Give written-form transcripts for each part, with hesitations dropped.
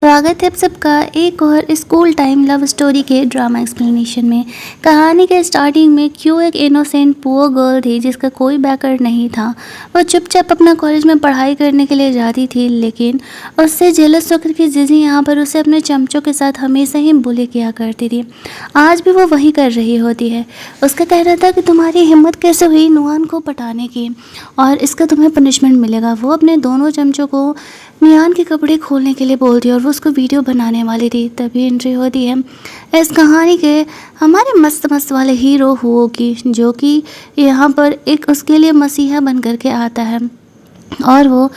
स्वागत है आप सबका एक और स्कूल टाइम लव स्टोरी के ड्रामा एक्सप्लेनेशन में। कहानी के स्टार्टिंग में क्यों एक इनोसेंट पुअर गर्ल थी जिसका कोई बैकअप नहीं था। वो चुपचाप अपना कॉलेज में पढ़ाई करने के लिए जाती थी, लेकिन उससे जेलस होकर के जिजी यहाँ पर उसे अपने चमचों के साथ हमेशा ही बुली किया करती थी। आज भी वो वही कर रही होती है। उसका कहना था कि तुम्हारी हिम्मत कैसे हुई नुआन को पटाने की, और इसका तुम्हें पनिशमेंट मिलेगा। वो अपने दोनों चमचों को नियान के कपड़े खोलने के लिए बोलती है और वो उसको वीडियो बनाने वाली थी। तभी एंट्री होती है इस कहानी के हमारे मस्त मस्त वाले हीरो हुओ की, जो कि यहाँ पर एक उसके लिए मसीहा बन कर के आता है और वो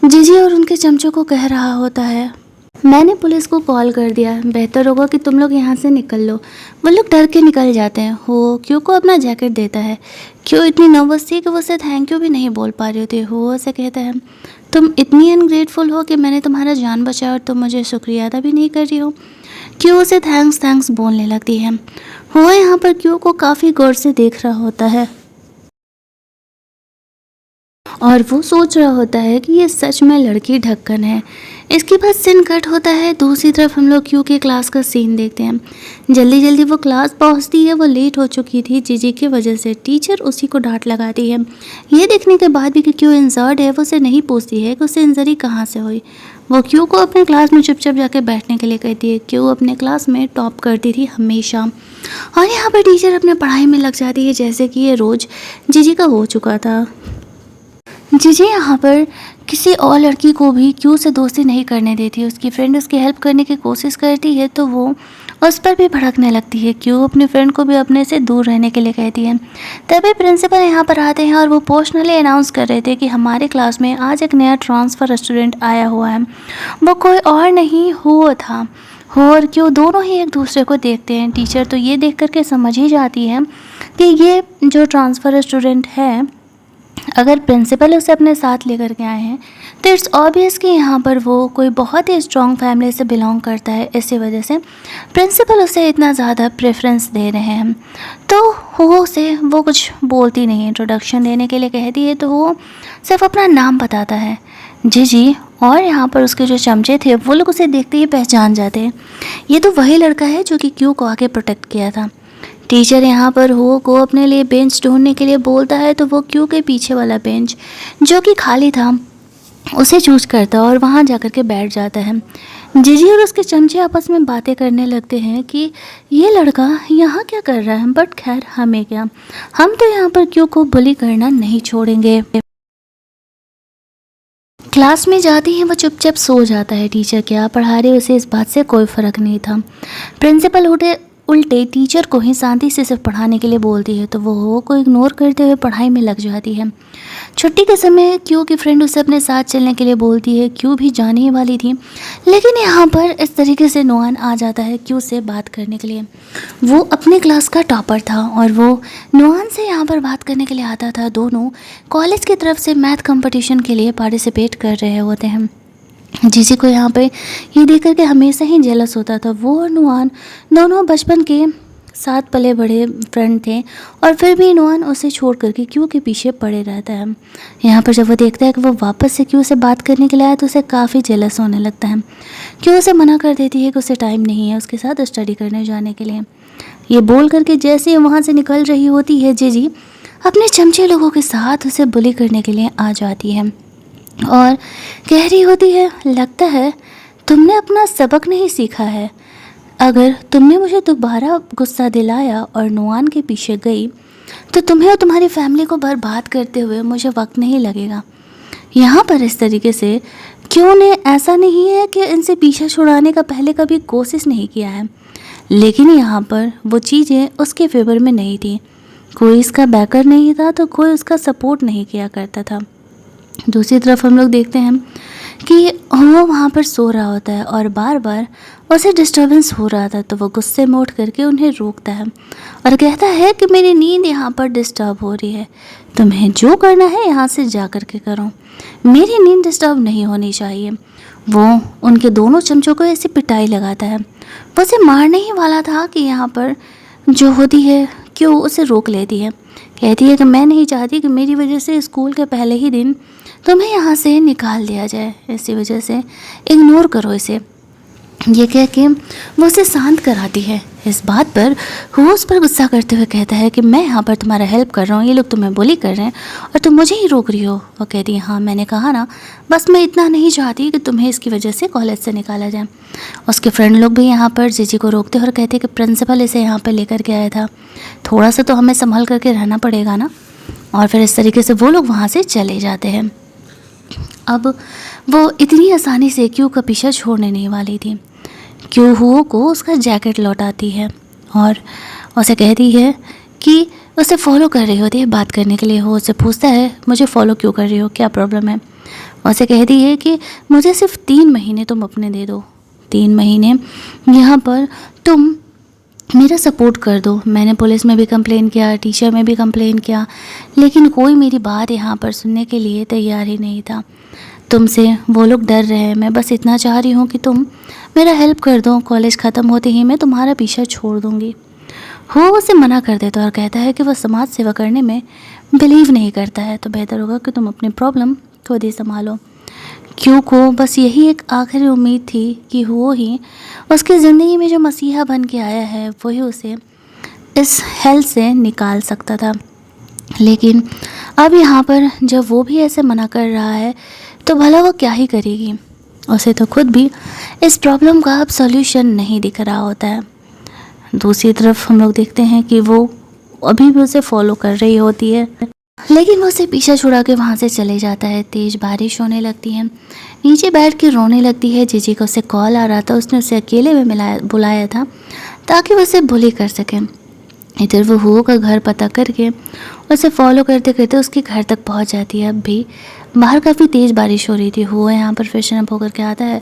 जीजी और उनके चमचों को कह रहा होता है, मैंने पुलिस को कॉल कर दिया, बेहतर होगा कि तुम लोग यहाँ से निकल लो। वो लोग डर के निकल जाते हैं। हो क्यों को अपना जैकेट देता है। क्यों इतनी नर्वस थी कि वो उसे थैंक यू भी नहीं बोल पा रही थी। हो उसे कहता है, तुम इतनी अनग्रेटफुल हो कि मैंने तुम्हारा जान बचाया और तुम मुझे शुक्रिया अदा भी नहीं कर रही हो। क्यों उसे थैंक्स बोलने लगती है। हो यहाँ पर क्यों को काफ़ी गौर से देख रहा होता है और वो सोच रहा होता है कि ये सच में लड़की ढक्कन है। इसके बाद सीन कट होता है। दूसरी तरफ हम लोग क्यू के क्लास का सीन देखते हैं। जल्दी जल्दी वो क्लास पहुंचती है। वो लेट हो चुकी थी जीजी की वजह से। टीचर उसी को डांट लगाती है। ये देखने के बाद भी कि क्यू इंजर्ड है, वो उसे नहीं पूछती है कि उसे इंजरी कहाँ से हुई। वो क्यू को अपने क्लास में चुपचाप जाके बैठने के लिए कहती है। क्यू अपने क्लास में टॉप करती थी हमेशा, और यहाँ पर टीचर अपने पढ़ाई में लग जाती है जैसे कि ये रोज़ जीजी का हो चुका था। जीजी यहाँ पर किसी और लड़की को भी क्यू से दोस्ती नहीं करने देती। उसकी फ्रेंड उसकी हेल्प करने की कोशिश करती है तो वो उस पर भी भड़कने लगती है। क्यू अपनी फ्रेंड को भी अपने से दूर रहने के लिए कहती है। तभी प्रिंसिपल यहाँ पर आते हैं और वो पर्सनली अनाउंस कर रहे थे कि हमारे क्लास में आज एक नया ट्रांसफ़र स्टूडेंट आया हुआ है। वो कोई और नहीं हुआ था। हो और क्यू दोनों ही एक दूसरे को देखते हैं। टीचर तो ये देख करके समझ ही जाती है कि ये जो ट्रांसफ़र स्टूडेंट है, अगर प्रिंसिपल उसे अपने साथ लेकर के आए हैं तो इट्स ऑब्वियस कि यहाँ पर वो कोई बहुत ही स्ट्रॉन्ग फैमिली से बिलोंग करता है। इसी वजह से प्रिंसिपल उसे इतना ज़्यादा प्रेफरेंस दे रहे हैं। तो हो से वो कुछ बोलती नहीं है। इंट्रोडक्शन देने के लिए कहती है तो वो सिर्फ अपना नाम बताता है, जी। और यहाँ पर उसके जो चमचे थे वो लोग उसे देखते ही पहचान जाते हैं। ये तो वही लड़का है जो कि क्यू को आके प्रोटेक्ट किया था। टीचर यहाँ पर हो को अपने लिए बेंच ढूंढने के लिए बोलता है तो वो क्यू के पीछे वाला बेंच जो कि खाली था उसे चूज करता है और वहाँ जाकर के बैठ जाता है। जीजी और उसके चमचे आपस में बातें करने लगते हैं कि ये लड़का यहाँ क्या कर रहा है, बट खैर हमें क्या, हम तो यहाँ पर क्यू को बुली करना नहीं छोड़ेंगे। क्लास में जाती हैं वो चुपचाप सो जाता है। टीचर क्या पढ़ा रहे उसे इस बात से कोई फ़र्क नहीं था। प्रिंसिपल उल्टे टीचर को ही शांति से सिर्फ पढ़ाने के लिए बोलती है तो वो को इग्नोर करते हुए पढ़ाई में लग जाती है। छुट्टी के समय क्यू की फ्रेंड उसे अपने साथ चलने के लिए बोलती है। क्यू भी जाने ही वाली थी, लेकिन यहाँ पर इस तरीके से नुआन आ जाता है क्यू से बात करने के लिए। वो अपने क्लास का टॉपर था और वो नुआन से यहाँ पर बात करने के लिए आता था। दोनों कॉलेज की तरफ से मैथ कंपटीशन के लिए पार्टिसिपेट कर रहे होते हैं। जीजी को यहाँ पे ये देख कर के हमेशा ही जेलस होता था। वो और नुआन दोनों बचपन के साथ पले बड़े फ्रेंड थे और फिर भी नुआन उसे छोड़ करके क्यू के पीछे पड़े रहता है। यहाँ पर जब वो देखता है कि वो वापस से क्यू से बात करने के लिए आया तो उसे काफ़ी जेलस होने लगता है। क्यू उसे मना कर देती है कि उसे टाइम नहीं है उसके साथ स्टडी करने जाने के लिए। ये बोल करके जैसे ही वहाँ से निकल रही होती है जीजी अपने चमचे लोगों के साथ उसे बुली करने के लिए आ जाती है और कह रही होती है, लगता है तुमने अपना सबक नहीं सीखा है। अगर तुमने मुझे दोबारा गुस्सा दिलाया और नुआन के पीछे गई तो तुम्हें और तुम्हारी फैमिली को बर्बाद करते हुए मुझे वक्त नहीं लगेगा। यहाँ पर इस तरीके से क्यों ने ऐसा नहीं है कि इनसे पीछा छुड़ाने का पहले कभी कोशिश नहीं किया है, लेकिन यहाँ पर वो चीज़ें उसके फेवर में नहीं थी। कोई इसका बैकर नहीं था तो कोई उसका सपोर्ट नहीं किया करता था। दूसरी तरफ हम लोग देखते हैं कि वो वहाँ पर सो रहा होता है और बार बार उसे डिस्टर्बेंस हो रहा था तो वो गुस्से में उठ करके उन्हें रोकता है और कहता है कि मेरी नींद यहाँ पर डिस्टर्ब हो रही है, तुम्हें जो करना है यहाँ से जा कर के करो, मेरी नींद डिस्टर्ब नहीं होनी चाहिए। वो उनके दोनों चमचों को ऐसी पिटाई लगाता है। वो उसे मारने ही वाला था कि यहाँ पर जो होती है क्यों उसे रोक लेती है। कहती है कि मैं नहीं चाहती कि मेरी वजह से स्कूल के पहले ही दिन तुम्हें यहाँ से निकाल दिया जाए, इसी वजह से इग्नोर करो इसे। ये कह के वो उसे शांत कराती है। इस बात पर वो उस पर गुस्सा करते हुए कहता है कि मैं यहाँ पर तुम्हारा हेल्प कर रहा हूँ, ये लोग तुम्हें बुली कर रहे हैं और तुम मुझे ही रोक रही हो। वो कहती है हाँ मैंने कहा ना, बस मैं इतना नहीं चाहती कि तुम्हें इसकी वजह से कॉलेज से निकाला जाए। उसके फ्रेंड लोग भी यहाँ पर जीजी को रोकते और कहते कि प्रिंसिपल इसे यहाँ पर लेकर के आया था, थोड़ा सा तो हमें संभल करके रहना पड़ेगा ना। और फिर इस तरीके से वो लोग वहाँ से चले जाते हैं। अब वो इतनी आसानी से क्यू का पीछा छोड़ने नहीं वाली थी। क्यू हुओ को उसका जैकेट लौटाती है और उसे कहती है कि उसे फॉलो कर रही होती है बात करने के लिए। वो उससे पूछता है मुझे फॉलो क्यों कर रही हो, क्या प्रॉब्लम है। उसे कहती है कि मुझे सिर्फ 3 महीने तुम अपने दे दो, 3 महीने यहाँ पर तुम मेरा सपोर्ट कर दो। मैंने पुलिस में भी कंप्लेन किया, टीचर में भी कंप्लेन किया, लेकिन कोई मेरी बात यहाँ पर सुनने के लिए तैयार ही नहीं था। तुमसे वो लोग डर रहे हैं। मैं बस इतना चाह रही हूँ कि तुम मेरा हेल्प कर दो, कॉलेज ख़त्म होते ही मैं तुम्हारा पीछा छोड़ दूँगी। वो उसे मना कर देता और कहता है कि वह समाज सेवा करने में बिलीव नहीं करता है, तो बेहतर होगा कि तुम अपनी प्रॉब्लम खुद ही संभालो। क्यू को बस यही एक आखिरी उम्मीद थी कि वो ही उसकी ज़िंदगी में जो मसीहा बन के आया है वही उसे इस हेल से निकाल सकता था। लेकिन अब यहाँ पर जब वो भी ऐसे मना कर रहा है तो भला वो क्या ही करेगी। उसे तो खुद भी इस प्रॉब्लम का अब सॉल्यूशन नहीं दिख रहा होता है। दूसरी तरफ हम लोग देखते हैं कि वो अभी भी उसे फॉलो कर रही होती है, लेकिन वो उसे पीछा छुड़ा के वहाँ से चले जाता है। तेज़ बारिश होने लगती है, नीचे बैठ के रोने लगती है। जीजी को उससे कॉल आ रहा था, उसने उसे अकेले में बुलाया था ताकि वो उसे बुली कर सके। इधर वो हुओ का घर पता करके उसे फॉलो करते करते उसके घर तक पहुंच जाती है। अब भी बाहर काफ़ी तेज़ बारिश हो रही थी। हुओ यहाँ पर फ्रेशन अप होकर के आता है।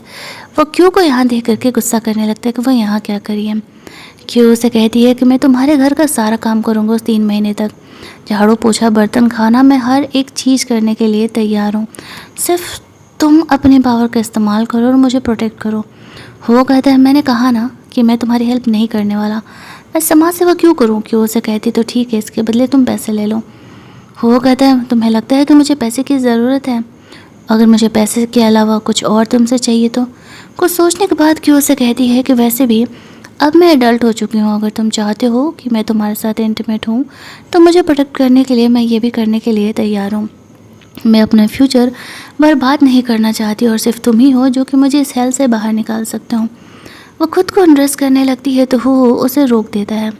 वो क्यू को यहाँ देख करके गुस्सा करने लगता है कि वो यहाँ क्या करी है। क्यू उसे कहती है कि मैं तुम्हारे घर का सारा काम करूँगा उस 3 महीने तक, झाड़ू पोछा बर्तन खाना, मैं हर एक चीज़ करने के लिए तैयार हूँ, सिर्फ तुम अपने पावर का इस्तेमाल करो और मुझे प्रोटेक्ट करो। वो कहता है मैंने कहा ना कि मैं तुम्हारी हेल्प नहीं करने वाला, मैं समाज सेवा क्यों करूँ। क्यों उसे कहती तो ठीक है, इसके बदले तुम पैसे ले लो। वो कहता है तुम्हें लगता है कि मुझे पैसे की ज़रूरत है, अगर मुझे पैसे के अलावा कुछ और तुमसे चाहिए तो। कुछ सोचने के बाद क्यों उसे कहती है कि वैसे भी अब मैं एडल्ट हो चुकी हूँ, अगर तुम चाहते हो कि मैं तुम्हारे साथ इंटीमेट हूँ तो मुझे प्रोटेक्ट करने के लिए मैं ये भी करने के लिए तैयार हूँ। मैं अपना फ्यूचर बर्बाद नहीं करना चाहती और सिर्फ तुम ही हो जो कि मुझे इस हेल से बाहर निकाल सकते हो। वो खुद को अनड्रेस करने लगती है तो वो उसे रोक देता है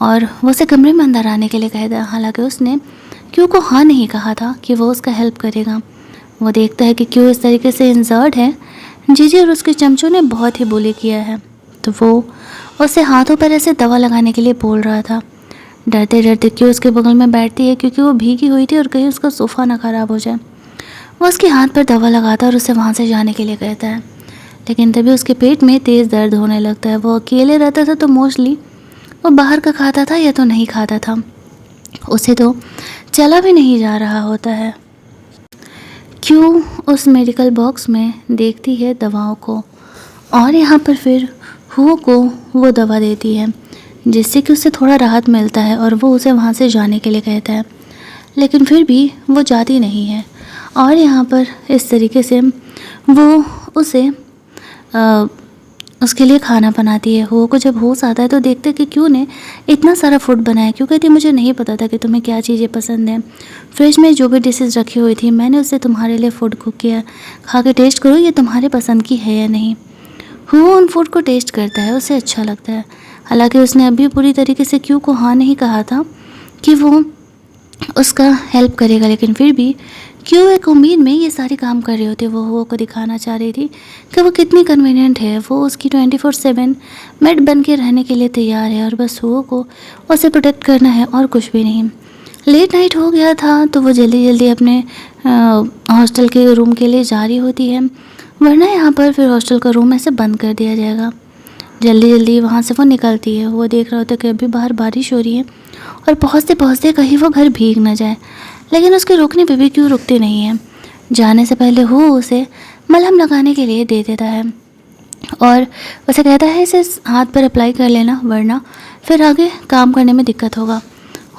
और वो उसे कमरे में अंदर आने के लिए कहता है। हालांकि उसने क्यू को हाँ नहीं कहा था कि वो उसका हेल्प करेगा। वो देखता है कि क्यू इस तरीके से इंजर्ड है, जीजी और उसके चमचों ने बहुत ही बुली किया है, तो वो उसे हाथों पर ऐसे दवा लगाने के लिए बोल रहा था। डरते डरते क्यू उसके बगल में बैठती है क्योंकि वो भीगी हुई थी और कहीं उसका सोफ़ा ना ख़राब हो जाए। वो उसके हाथ पर दवा लगाता है और उसे वहाँ से जाने के लिए कहता है, लेकिन तभी उसके पेट में तेज़ दर्द होने लगता है। वो अकेले रहता था तो मोस्टली वो बाहर का खाता था या तो नहीं खाता था, उसे तो चला भी नहीं जा रहा होता है। क्यू उस मेडिकल बॉक्स में देखती है दवाओं को और यहाँ पर फिर हुओ को वो दवा देती है जिससे कि उसे थोड़ा राहत मिलता है और वो उसे वहाँ से जाने के लिए कहता है, लेकिन फिर भी वो जाती नहीं है। और यहाँ पर इस तरीके से वो उसे उसके लिए खाना बनाती है। हुओ को जब होश आता है तो देखते कि क्यों ने इतना सारा फूड बनाया। क्यों कहती मुझे नहीं पता था कि तुम्हें क्या चीज़ें पसंद हैं, फ्रिज में जो भी डिशेज़ रखी हुई थी मैंने उससे तुम्हारे लिए फ़ूड कुक किया, खा के टेस्ट करो ये तुम्हारे पसंद की है या नहीं। हुओ उन फूड को टेस्ट करता है, उसे अच्छा लगता है। हालांकि उसने अभी पूरी तरीके से क्यू को हाँ नहीं कहा था कि वो उसका हेल्प करेगा, लेकिन फिर भी क्यों एक उम्मीद में ये सारे काम कर रही होती। वो हुओ को दिखाना चाह रही थी कि वो कितनी कन्वीनियंट है, वो उसकी 24/7 मेड बन के रहने के लिए तैयार है और बस हुओ को उसे प्रोटेक्ट करना है और कुछ भी नहीं। लेट नाइट हो गया था तो वो जल्दी जल्दी अपने हॉस्टल के रूम के लिए जा रही होती है, वरना यहाँ पर फिर हॉस्टल का रूम ऐसे बंद कर दिया जाएगा। जल्दी जल्दी वहाँ से वो निकलती है। वो देख रहा होता है कि अभी बाहर बारिश हो रही है और पहुँचते पहुँचते कहीं वो घर भीग ना जाए, लेकिन उसके रुकने पे भी क्यों रुकती नहीं है। जाने से पहले वो उसे मलहम लगाने के लिए दे देता है और उसे कहता है इसे हाथ पर अप्लाई कर लेना वरना फिर आगे काम करने में दिक्कत होगा।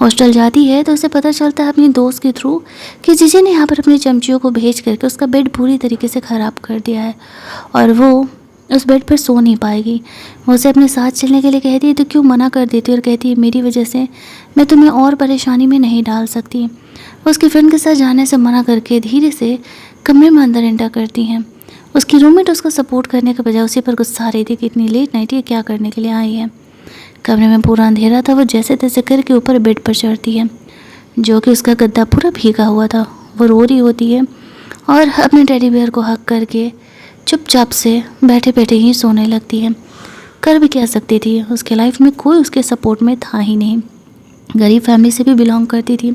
हॉस्टल जाती है तो उसे पता चलता है अपनी दोस्त के थ्रू कि जीजी ने यहाँ पर अपनी चमचियों को भेज करके उसका बेड पूरी तरीके से ख़राब कर दिया है और वो उस बेड पर सो नहीं पाएगी। वो उसे अपने साथ चलने के लिए कहती है तो क्यों मना कर देती है और कहती है मेरी वजह से मैं तुम्हें और परेशानी में नहीं डाल सकती। वो उसकी फ्रेंड के साथ जाने से मना करके धीरे से कमरे में अंदर एंटर करती हैं। उसकी रूममेट उसको सपोर्ट करने के बजाय उसी पर गुस्सा आ रही थी कि इतनी लेट नाइट ये क्या करने के लिए आई है। कमरे में पूरा अंधेरा था। वो जैसे तैसे करके ऊपर बेड पर चढ़ती है जो कि उसका गद्दा पूरा भीगा हुआ था। वो रो रही होती है और अपने टेडी बेयर को हक करके चुपचाप से बैठे बैठे ही सोने लगती है। कर भी क्या सकती थी, उसके लाइफ में कोई उसके सपोर्ट में था ही नहीं। गरीब फैमिली से भी बिलोंग करती थी।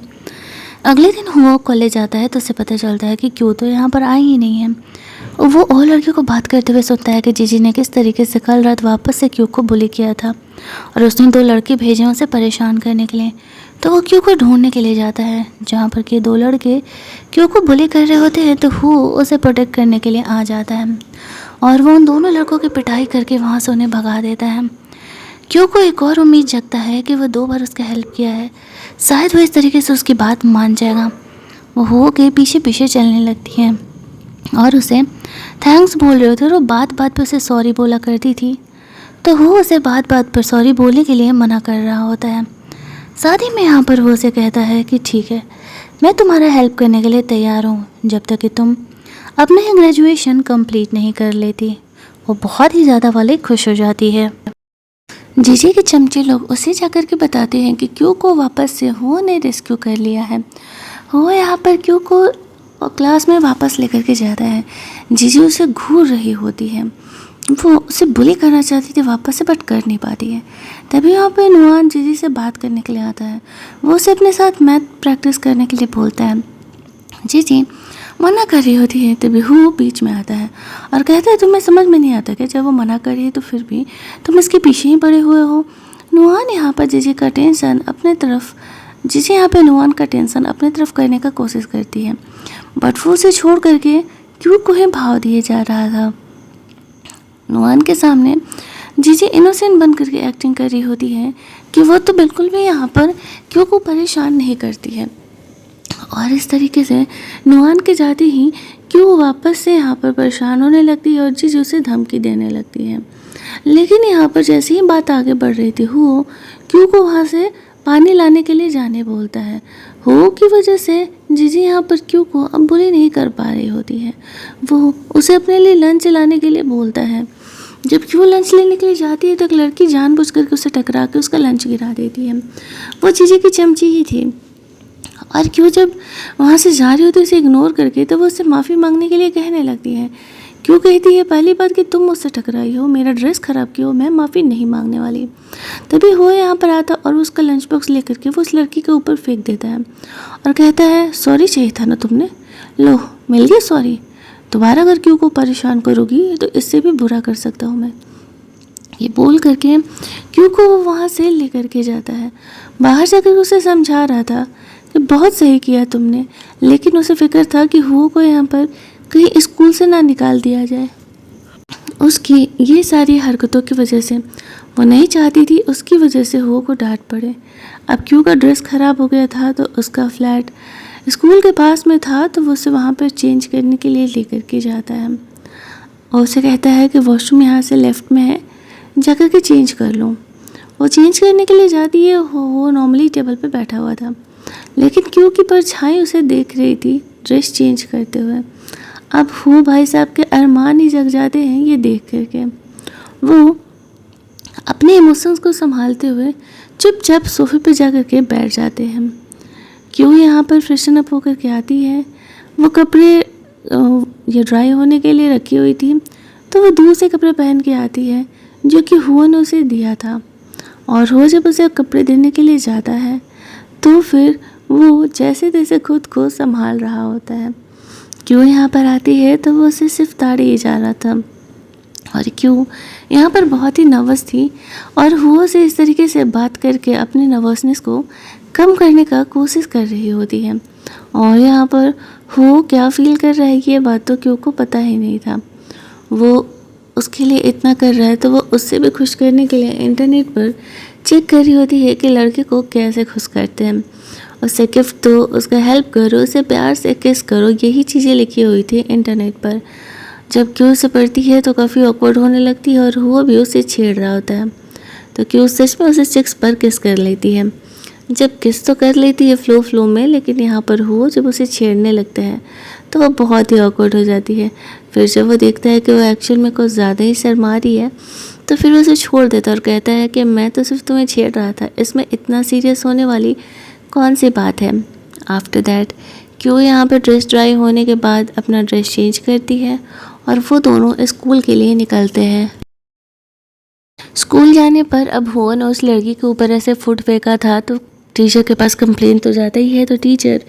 अगले दिन वो कॉलेज आता है तो उसे पता चलता है कि क्यों तो यहाँ पर आई ही नहीं है। वो और लड़कियों को बात करते हुए सुनता है कि जीजी ने किस तरीके से कल रात वापस से क्यों को बुली किया था और उसने 2 लड़के भेजे उसे परेशान करने के लिए। तो वो क्यों को ढूंढने के लिए जाता है जहाँ पर कि 2 लड़के क्यों को बुली कर रहे होते हैं। तो वो उसे प्रोटेक्ट करने के लिए आ जाता है और वो उन दोनों लड़कों की पिटाई करके वहाँ से उन्हें भगा देता है। क्यों को एक और उम्मीद जगता है कि वो 2 बार उसका हेल्प किया है, शायद वो इस तरीके से उसकी बात मान जाएगा। वो हो के पीछे पीछे चलने लगती है और उसे थैंक्स बोल रहे होते और वो बात बात पर उसे सॉरी बोला करती थी। तो वो उसे बात बात पर सॉरी बोलने के लिए मना कर रहा होता है। साथ ही में यहाँ पर वो उसे कहता है कि ठीक है मैं तुम्हारा हेल्प करने के लिए तैयार हूँ जब तक कि तुम अपने ग्रेजुएशन कंप्लीट नहीं कर लेती। वो बहुत ही ज़्यादा वाले खुश हो जाती है। जीजी के चमचे लोग उसे जाकर के बताते हैं कि क्यों को वापस से हो ने रेस्क्यू कर लिया है। वो यहाँ पर क्यों को क्लास में वापस लेकर के जाता है। जीजी उसे घूर रही होती है। वो उसे बुली करना चाहती थी वापस से बट कर नहीं पाती है। तभी यहाँ पे नुआन जीजी से बात करने के लिए आता है। वो उसे अपने साथ मैथ प्रैक्टिस करने के लिए बोलता है। जीजी मना कर रही होती है तभी वो बीच में आता है और कहता है तुम्हें समझ में नहीं आता क्या, जब वो मना कर रही है तो फिर भी तुम इसके पीछे ही पड़े हुए हो। नुआन यहाँ पर जीजी का टेंशन अपने तरफ जीजी यहाँ पे नुआन का टेंशन अपने तरफ करने का कोशिश करती है बट वो उसे छोड़ करके क्यों को ही भाव दिए जा रहा था। नुआन के सामने जीजी इनोसेंट बन करके एक्टिंग कर रही होती है कि वो तो बिल्कुल भी यहाँ पर क्यों को परेशान नहीं करती है और इस तरीके से नुआन के जाते ही क्यों वापस से यहाँ पर परेशान होने लगती है और जीजी उसे धमकी देने लगती है। लेकिन यहाँ पर जैसे ही बात आगे बढ़ रही थी वो क्यों को वहाँ से पानी लाने के लिए जाने बोलता है। हो की वजह से जीजी यहाँ पर क्यों को अब बुरी नहीं कर पा रही होती है। वो उसे अपने लिए लंच लाने के लिए बोलता है। जब क्यों लंच लेने के लिए जाती है तो एक लड़की जानबूझ करके उसे टकरा के उसका लंच गिरा देती है। वो जीजी की चमची ही थी और क्यों जब वहाँ से जा रही होती है उसे इग्नोर करके तो वो उससे माफ़ी मांगने के लिए कहने लगती है। क्यों कहती है पहली बात कि तुम मुझसे टकराई हो, मेरा ड्रेस ख़राब किया हो, मैं माफ़ी नहीं मांगने वाली। तभी वो यहाँ पर आता और उसका लंच बॉक्स लेकर के वो उस लड़की के ऊपर फेंक देता है और कहता है सॉरी चाहिए था ना तुमने, लो मिल गया सॉरी। दोबारा अगर क्यों को परेशान करोगी तो इससे भी बुरा कर सकता हूँ मैं। ये बोल करके क्यों को वो वहाँ से लेकर के जाता है। बाहर जाकर उसे समझा रहा था कि बहुत सही किया तुमने, लेकिन उसे फिक्र था कि हुओ को यहाँ पर कहीं स्कूल से ना निकाल दिया जाए। उसकी ये सारी हरकतों की वजह से वो नहीं चाहती थी उसकी वजह से हुओ को डांट पड़े। अब क्यों का ड्रेस ख़राब हो गया था तो उसका फ्लैट स्कूल के पास में था तो वो उसे वहाँ पर चेंज करने के लिए लेकर के जाता है और उसे कहता है कि वॉशरूम यहाँ से लेफ़्ट में है, जाकर के चेंज कर लो। वो चेंज करने के लिए जाती है। वो नॉर्मली टेबल पे बैठा हुआ था लेकिन क्यों की परछाई उसे देख रही थी ड्रेस चेंज करते हुए। अब वो भाई साहब के अरमान ही जग जाते हैं ये देख करके। वो अपने इमोशंस को संभालते हुए चुपचाप सोफे पे जा कर के बैठ जाते हैं। क्यों यहाँ पर फ्रेशन अप होकर के आती है। वो कपड़े ये ड्राई होने के लिए रखी हुई थी तो वो दूर से कपड़े पहन के आती है जो कि हुआ ने उसे दिया था और वो जब उसे कपड़े देने के लिए जाता है तो फिर वो जैसे तैसे खुद को संभाल रहा होता है। क्यों यहाँ पर आती है तो वो उसे सिर्फ ताड़ी ही जा रहा था और क्यों यहाँ पर बहुत ही नर्वस थी और वो से इस तरीके से बात करके अपने नर्वसनेस को कम करने का कोशिश कर रही होती है। और यहाँ पर वो क्या फील कर रहा है ये बात तो क्यों को पता ही नहीं था। वो उसके लिए इतना कर रहा है तो वो उससे भी खुश करने के लिए इंटरनेट पर चेक कर रही होती है कि लड़के को कैसे खुश करते हैं। उसे गिफ्ट दो, उसका हेल्प करो, उसे प्यार से किस करो, यही चीज़ें लिखी हुई थी इंटरनेट पर। जब क्यू उसे पढ़ती है तो काफ़ी ऑकवर्ड होने लगती है और वो भी उसे छेड़ रहा होता है। तो क्यू सच में उसे चिक्स पर किस कर लेती है। जब किस तो कर लेती है फ्लो में, लेकिन यहाँ पर वो जब उसे छेड़ने लगता है तो वह बहुत ही ऑकवर्ड हो जाती है। फिर जब वो देखता है कि वो एक्चुअल में कुछ ज़्यादा ही शर्मा रही है तो फिर उसे छोड़ देता है और कहता है कि मैं तो सिर्फ तुम्हें छेड़ रहा था, इसमें इतना सीरियस होने वाली कौन सी बात है। आफ्टर दैट क्यों यहाँ पर ड्रेस ड्राई होने के बाद अपना ड्रेस चेंज करती है और वो दोनों स्कूल के लिए निकलते हैं। स्कूल जाने पर अब हुआ ने उस लड़की के ऊपर ऐसे फुट फेंका था तो टीचर के पास कंप्लेन तो जाता ही है। तो टीचर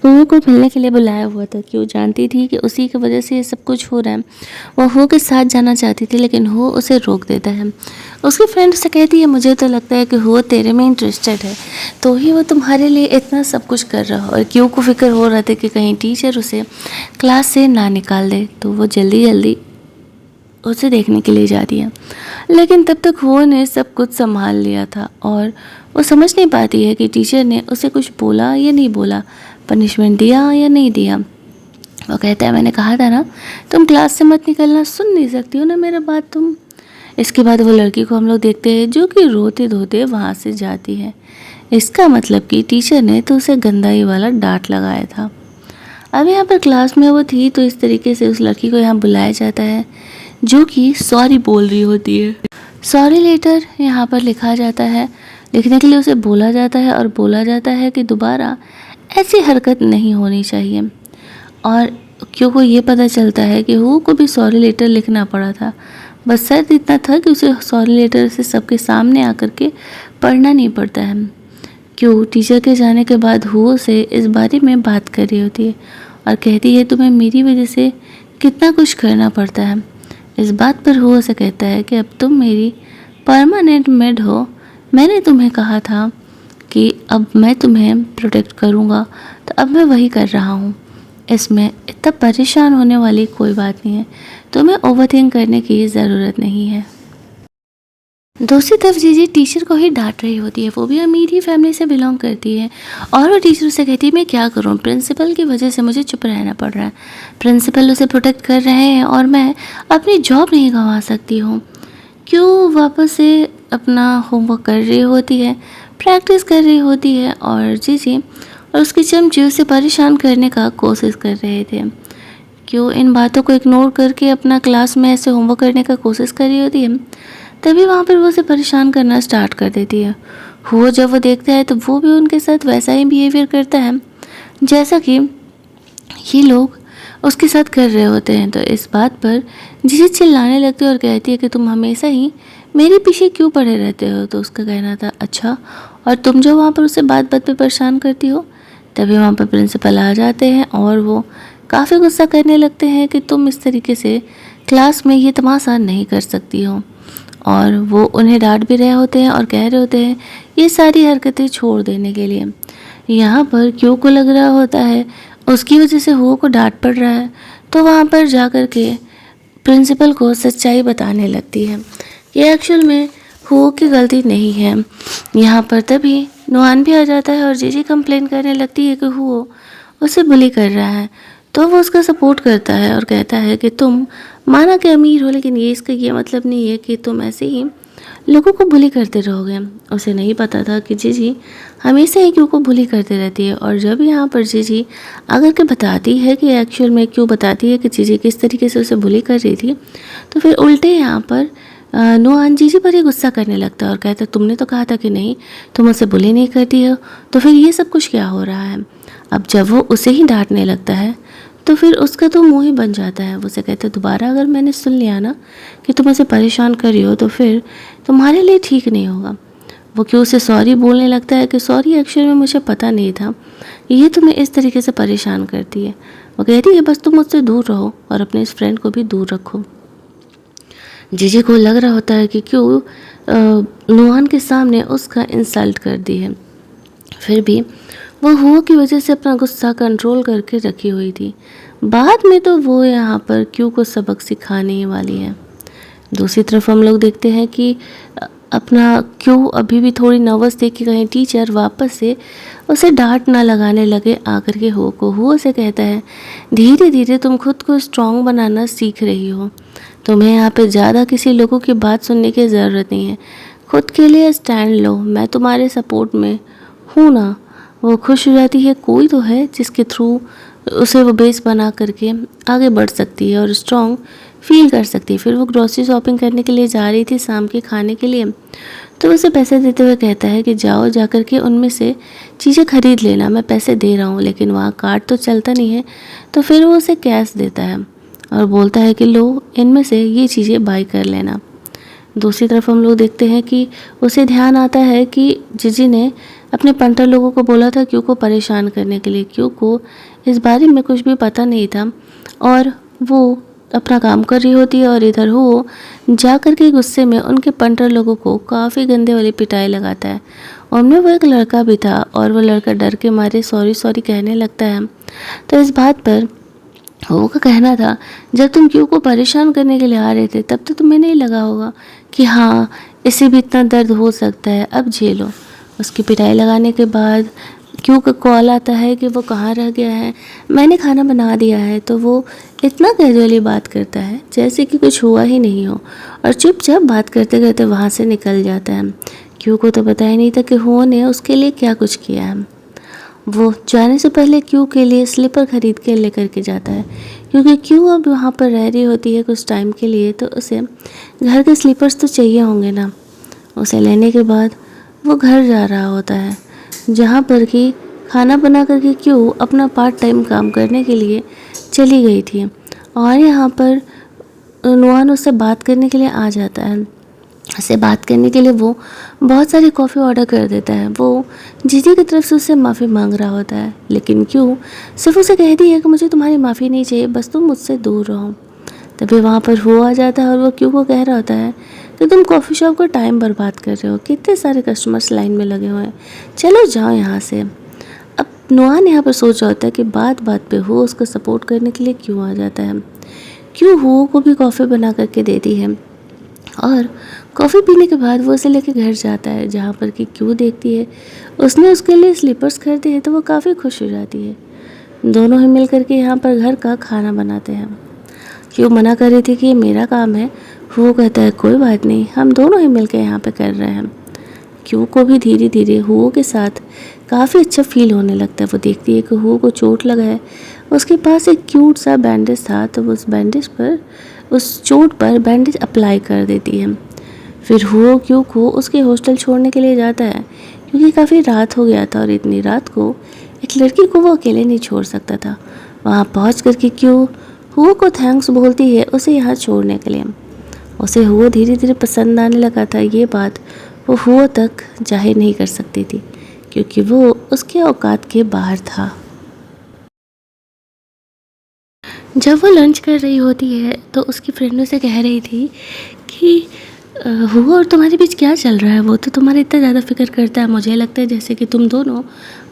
वो को मिलने के लिए बुलाया हुआ था कि वो जानती थी कि उसी की वजह से ये सब कुछ हो रहा है। वो हो के साथ जाना चाहती थी लेकिन हो उसे रोक देता है। उसकी फ्रेंड से कहती है मुझे तो लगता है कि हो तेरे में इंटरेस्टेड है तो ही वो तुम्हारे लिए इतना सब कुछ कर रहा हो। और क्यों को फिक्र हो रहा था कि कहीं टीचर उसे क्लास से ना निकाल दे, तो वो जल्दी जल्दी उसे देखने के लिए जा रही है। लेकिन तब तक वो ने सब कुछ संभाल लिया था और वो समझ नहीं पाती है कि टीचर ने उसे कुछ बोला या नहीं बोला, पनिशमेंट दिया या नहीं दिया। वो कहता है मैंने कहा था ना तुम क्लास से मत निकलना, सुन नहीं सकती हो ना मेरा बात तुम। इसके बाद वो लड़की को हम लोग देखते हैं जो कि रोते धोते वहाँ से जाती है। इसका मतलब कि टीचर ने तो उसे गंदाई वाला डांट लगाया था। अब यहाँ पर क्लास में वो थी तो इस तरीके से उस लड़की को यहाँ बुलाया जाता है जो कि सॉरी बोल रही होती है। सॉरी लेटर यहाँ पर लिखा जाता है, लिखने के लिए उसे बोला जाता है और बोला जाता है कि दोबारा ऐसी हरकत नहीं होनी चाहिए। और क्यों को ये पता चलता है कि हु को भी सॉरी लेटर लिखना पड़ा था, बस सिर्फ इतना था कि उसे सॉरी लेटर से सबके सामने आकर के पढ़ना नहीं पड़ता है। क्यों टीचर के जाने के बाद हु से इस बारे में बात कर रही होती है और कहती है तुम्हें मेरी वजह से कितना कुछ करना पड़ता है। इस बात पर हु से कहता है कि अब तुम मेरी परमानेंट मेड हो, मैंने तुम्हें कहा था कि अब मैं तुम्हें प्रोटेक्ट करूँगा तो अब मैं वही कर रहा हूँ, इसमें इतना परेशान होने वाली कोई बात नहीं है, तुम्हें ओवरथिंक करने की ज़रूरत नहीं है। दूसरी तरफ जीजी टीचर को ही डांट रही होती है, वो भी अमीर ही फैमिली से बिलोंग करती है और वो टीचर से कहती है मैं क्या करूं, प्रिंसिपल की वजह से मुझे चुप रहना पड़ रहा है, प्रिंसिपल उसे प्रोटेक्ट कर रहे हैं और मैं अपनी जॉब नहीं गंवा सकती हूँ। क्यों वापस से अपना होमवर्क कर रही होती है, प्रैक्टिस कर रही होती है और जीजी और उसकी चमची उसे परेशान करने का कोशिश कर रहे थे। क्यों इन बातों को इग्नोर करके अपना क्लास में ऐसे होमवर्क करने का कोशिश कर रही होती है, तभी वहाँ पर वो उसे परेशान करना स्टार्ट कर देती है। वो जब वो देखता है तो वो भी उनके साथ वैसा ही बिहेवियर करता है जैसा कि ये लोग उसके साथ कर रहे होते हैं। तो इस बात पर जीजी चिल्लाने लगती है और कहती है कि तुम हमेशा ही मेरे पीछे क्यों पड़े रहते हो। तो उसका कहना था अच्छा, और तुम जो वहाँ पर उसे बात बात पे परेशान करती हो। तभी वहाँ पर प्रिंसिपल आ जाते हैं और वो काफ़ी गुस्सा करने लगते हैं कि तुम इस तरीके से क्लास में ये तमाशा नहीं कर सकती हो। और वो उन्हें डांट भी रहे होते हैं और कह रहे होते हैं ये सारी हरकतें छोड़ देने के लिए। यहाँ पर क्यों को लग रहा होता है उसकी वजह से हो को डांट पड़ रहा है, तो वहाँ पर जा कर के प्रिंसिपल को सच्चाई बताने लगती है कि एक्चुअल में हो की गलती नहीं है। यहाँ पर तभी नुआन भी आ जाता है और जीजी कंप्लेन करने लगती है कि हो उसे बुली कर रहा है। तो वो उसका सपोर्ट करता है और कहता है कि तुम माना कि अमीर हो लेकिन ये इसका ये मतलब नहीं है कि तुम ऐसे ही लोगों को बुली करते रहोगे। उसे नहीं पता था कि जीजी हमेशा ही क्यों को बुली करते रहती है। और जब यहाँ पर जीजी अगर के बताती है कि एक्चुअल में क्यों बताती है कि जीजी किस तरीके से उसे बुली कर रही थी, तो फिर उल्टे यहाँ पर नुआन जीजी पर ही गुस्सा करने लगता है और कहता है तुमने तो कहा था कि नहीं तुम उसे बुली नहीं करती हो, तो फिर ये सब कुछ क्या हो रहा है। अब जब वो उसे ही डांटने लगता है तो फिर उसका तो मुंह ही बन जाता है। वो उसे कहते दोबारा अगर मैंने सुन लिया ना कि तुम उसे परेशान कर रही हो तो फिर तुम्हारे लिए ठीक नहीं होगा। वो क्यों उसे सॉरी बोलने लगता है कि सॉरी एक्चुअली में मुझे पता नहीं था ये तुम्हें इस तरीके से परेशान करती है। वो कहती है बस तुम मुझसे दूर रहो और अपने इस फ्रेंड को भी दूर रखो। जीजी को लग रहा होता है कि क्यों नुआन के सामने उसका इंसल्ट कर दी है, फिर भी वो हुआ की वजह से अपना गुस्सा कंट्रोल करके रखी हुई थी। बाद में तो वो यहाँ पर क्यों को सबक सिखाने वाली है। दूसरी तरफ हम लोग देखते हैं कि अपना क्यों अभी भी थोड़ी नर्वस थी कि कहीं टीचर वापस से उसे डांट ना लगाने लगे। आकर के हो उसे कहता है, धीरे धीरे तुम खुद को स्ट्रांग बनाना सीख रही हो। तुम्हें यहाँ पे ज़्यादा किसी लोगों की बात सुनने की ज़रूरत नहीं है। खुद के लिए स्टैंड लो, मैं तुम्हारे सपोर्ट में हूँ ना। वो खुश हो जाती है, कोई तो है जिसके थ्रू उसे वो बेस बना करके आगे बढ़ सकती है और स्ट्रांग फील कर सकती है। फिर वो ग्रोसरी शॉपिंग करने के लिए जा रही थी शाम के खाने के लिए, तो उसे पैसे देते हुए कहता है कि जाओ जाकर के उनमें से चीज़ें खरीद लेना, मैं पैसे दे रहा हूँ। लेकिन वहाँ कार्ड तो चलता नहीं है, तो फिर वो उसे कैश देता है और बोलता है कि लो, इनमें से ये चीज़ें बाई कर लेना। दूसरी तरफ हम लोग देखते हैं कि उसे ध्यान आता है कि जीजी ने अपने पंटर लोगों को बोला था क्यों को परेशान करने के लिए। क्यों को इस बारे में कुछ भी पता नहीं था और वो अपना काम कर रही होती है और इधर हो जा कर के गुस्से में उनके पंटर लोगों को काफ़ी गंदे वाली पिटाई लगाता है। उनमें वो एक लड़का भी था और वो लड़का डर के मारे सॉरी सॉरी कहने लगता है। तो इस बात पर वो का कहना था, जब तुम क्यों को परेशान करने के लिए आ रहे थे तब तो तुम्हें नहीं लगा होगा कि हाँ इसे भी इतना दर्द हो सकता है, अब झेलो। उसकी पिटाई लगाने के बाद क्यों का कॉल आता है कि वो कहाँ रह गया है, मैंने खाना बना दिया है। तो वो इतना कैजुअली बात करता है जैसे कि कुछ हुआ ही नहीं हो और चुपचाप बात करते करते वहाँ से निकल जाता है। क्यों को तो पता ही नहीं था कि हो ने उसके लिए क्या कुछ किया है। वो जाने से पहले क्यू के लिए स्लीपर खरीद के लेकर के जाता है, क्योंकि क्यू अब वहाँ पर रह रही होती है कुछ टाइम के लिए, तो उसे घर के स्लीपर्स तो चाहिए होंगे ना। उसे लेने के बाद वो घर जा रहा होता है, जहाँ पर कि खाना बना करके क्यू अपना पार्ट टाइम काम करने के लिए चली गई थी। और यहाँ पर नुआन उससे बात करने के लिए आ जाता है। उससे बात करने के लिए वो बहुत सारी कॉफ़ी ऑर्डर कर देता है। वो जीजी की तरफ से उससे माफ़ी मांग रहा होता है, लेकिन क्यों सिर्फ उसे कहती है कि मुझे तुम्हारी माफ़ी नहीं चाहिए, बस तुम मुझसे दूर रहो। तभी वहाँ पर वो आ जाता है और वो क्यों को कह रहा होता है कि तुम कॉफ़ी शॉप का टाइम बर्बाद कर रहे हो, कितने सारे कस्टमर्स लाइन में लगे हुए हैं, चलो जाओ यहाँ से। अब नुआन यहाँ पर सोच रहा होता है कि बात बात पे हो उसको सपोर्ट करने के लिए क्यों आ जाता है। क्यों हो को भी कॉफ़ी बना करके देती है और कॉफ़ी पीने के बाद वो उसे लेके घर जाता है, जहाँ पर कि क्यों देखती है उसने उसके लिए स्लीपर्स खरीदे हैं, तो वो काफ़ी खुश हो जाती है। दोनों ही मिल करके यहाँ पर घर का खाना बनाते हैं। क्यों मना कर रही थी कि ये मेरा काम है, वो कहता है कोई बात नहीं, हम दोनों ही मिल के यहाँ पर कर रहे हैं। क्यों को भी धीरे धीरे हुओ के साथ काफ़ी अच्छा फील होने लगता है। वो देखती है कि हुओ को चोट लगा है, उसके पास एक क्यूट सा बैंडेज था, तो उस चोट पर बैंडेज अप्लाई कर देती है। फिर हुओ क्यों को उसके हॉस्टल छोड़ने के लिए जाता है, क्योंकि काफ़ी रात हो गया था और इतनी रात को एक लड़की को वो अकेले नहीं छोड़ सकता था। वहाँ पहुँच कर के क्यों हुओ को थैंक्स बोलती है उसे यहाँ छोड़ने के लिए। उसे हुओ धीरे धीरे पसंद आने लगा था। ये बात वो हुओ तक जाहिर नहीं कर सकती थी, क्योंकि वो उसके औकात के बाहर था। जब वो लंच कर रही होती है तो उसकी फ्रेंड उसे कह रही थी कि हुआ और तुम्हारे बीच क्या चल रहा है, वो तो तुम्हारा इतना ज़्यादा फिक्र करता है, मुझे लगता है जैसे कि तुम दोनों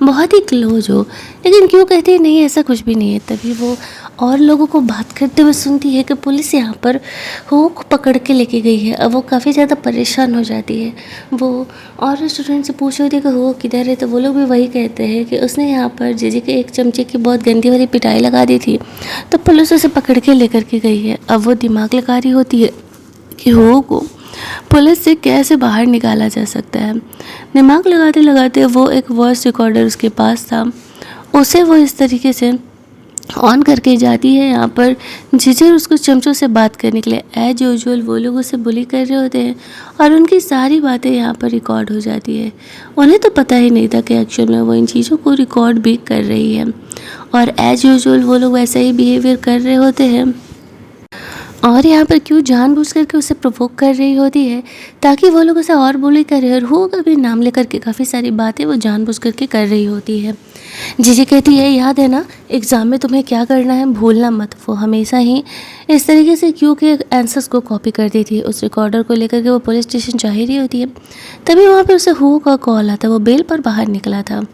बहुत ही क्लोज हो। लेकिन क्यों कहती है नहीं ऐसा कुछ भी नहीं है। तभी वो और लोगों को बात करते हुए सुनती है कि पुलिस यहाँ पर हुओ को पकड़ के लेके गई है। अब वो काफ़ी ज़्यादा परेशान हो जाती है। वो और स्टूडेंट से पूछ रही थी कि हुओ किधर है, तो वो लोग भी वही कहते हैं कि उसने यहाँ पर जीजी के एक चमचे की बहुत गंदी वाली पिटाई लगा दी थी, तो पुलिस उसे पकड़ के लेकर के गई है। अब वो दिमाग लगा रही होती है कि हुओ को पुलिस से कैसे बाहर निकाला जा सकता है। दिमाग लगाते लगाते वो एक वॉइस रिकॉर्डर उसके पास था, उसे वो इस तरीके से ऑन करके जाती है। यहाँ पर जीजी उसको चमचों से बात करने के लिए एज यूजुअल वो लोग उसे बुली कर रहे होते हैं और उनकी सारी बातें यहाँ पर रिकॉर्ड हो जाती है। उन्हें तो पता ही नहीं था कि एक्चुअल में वो इन चीज़ों को रिकॉर्ड भी कर रही है और एज यूजुअल वो लोग वैसा ही बिहेवियर कर रहे होते हैं। और यहाँ पर क्यों जानबूझ करके उसे प्रोवोक कर रही होती है ताकि वो लोग उसे और बुली करे, और हो कभी नाम लेकर के काफ़ी सारी बातें वो जानबूझ करके कर रही होती है। जीजी कहती है याद है ना एग्ज़ाम में तुम्हें क्या करना है, भूलना मत। वो हमेशा ही इस तरीके से क्यों के आंसर्स को कॉपी करती थी। उस रिकॉर्डर को लेकर के वो पुलिस स्टेशन जा ही रही होती है। तभी वहाँ पर उसे हो का कॉल आता है। वो बेल पर बाहर निकला था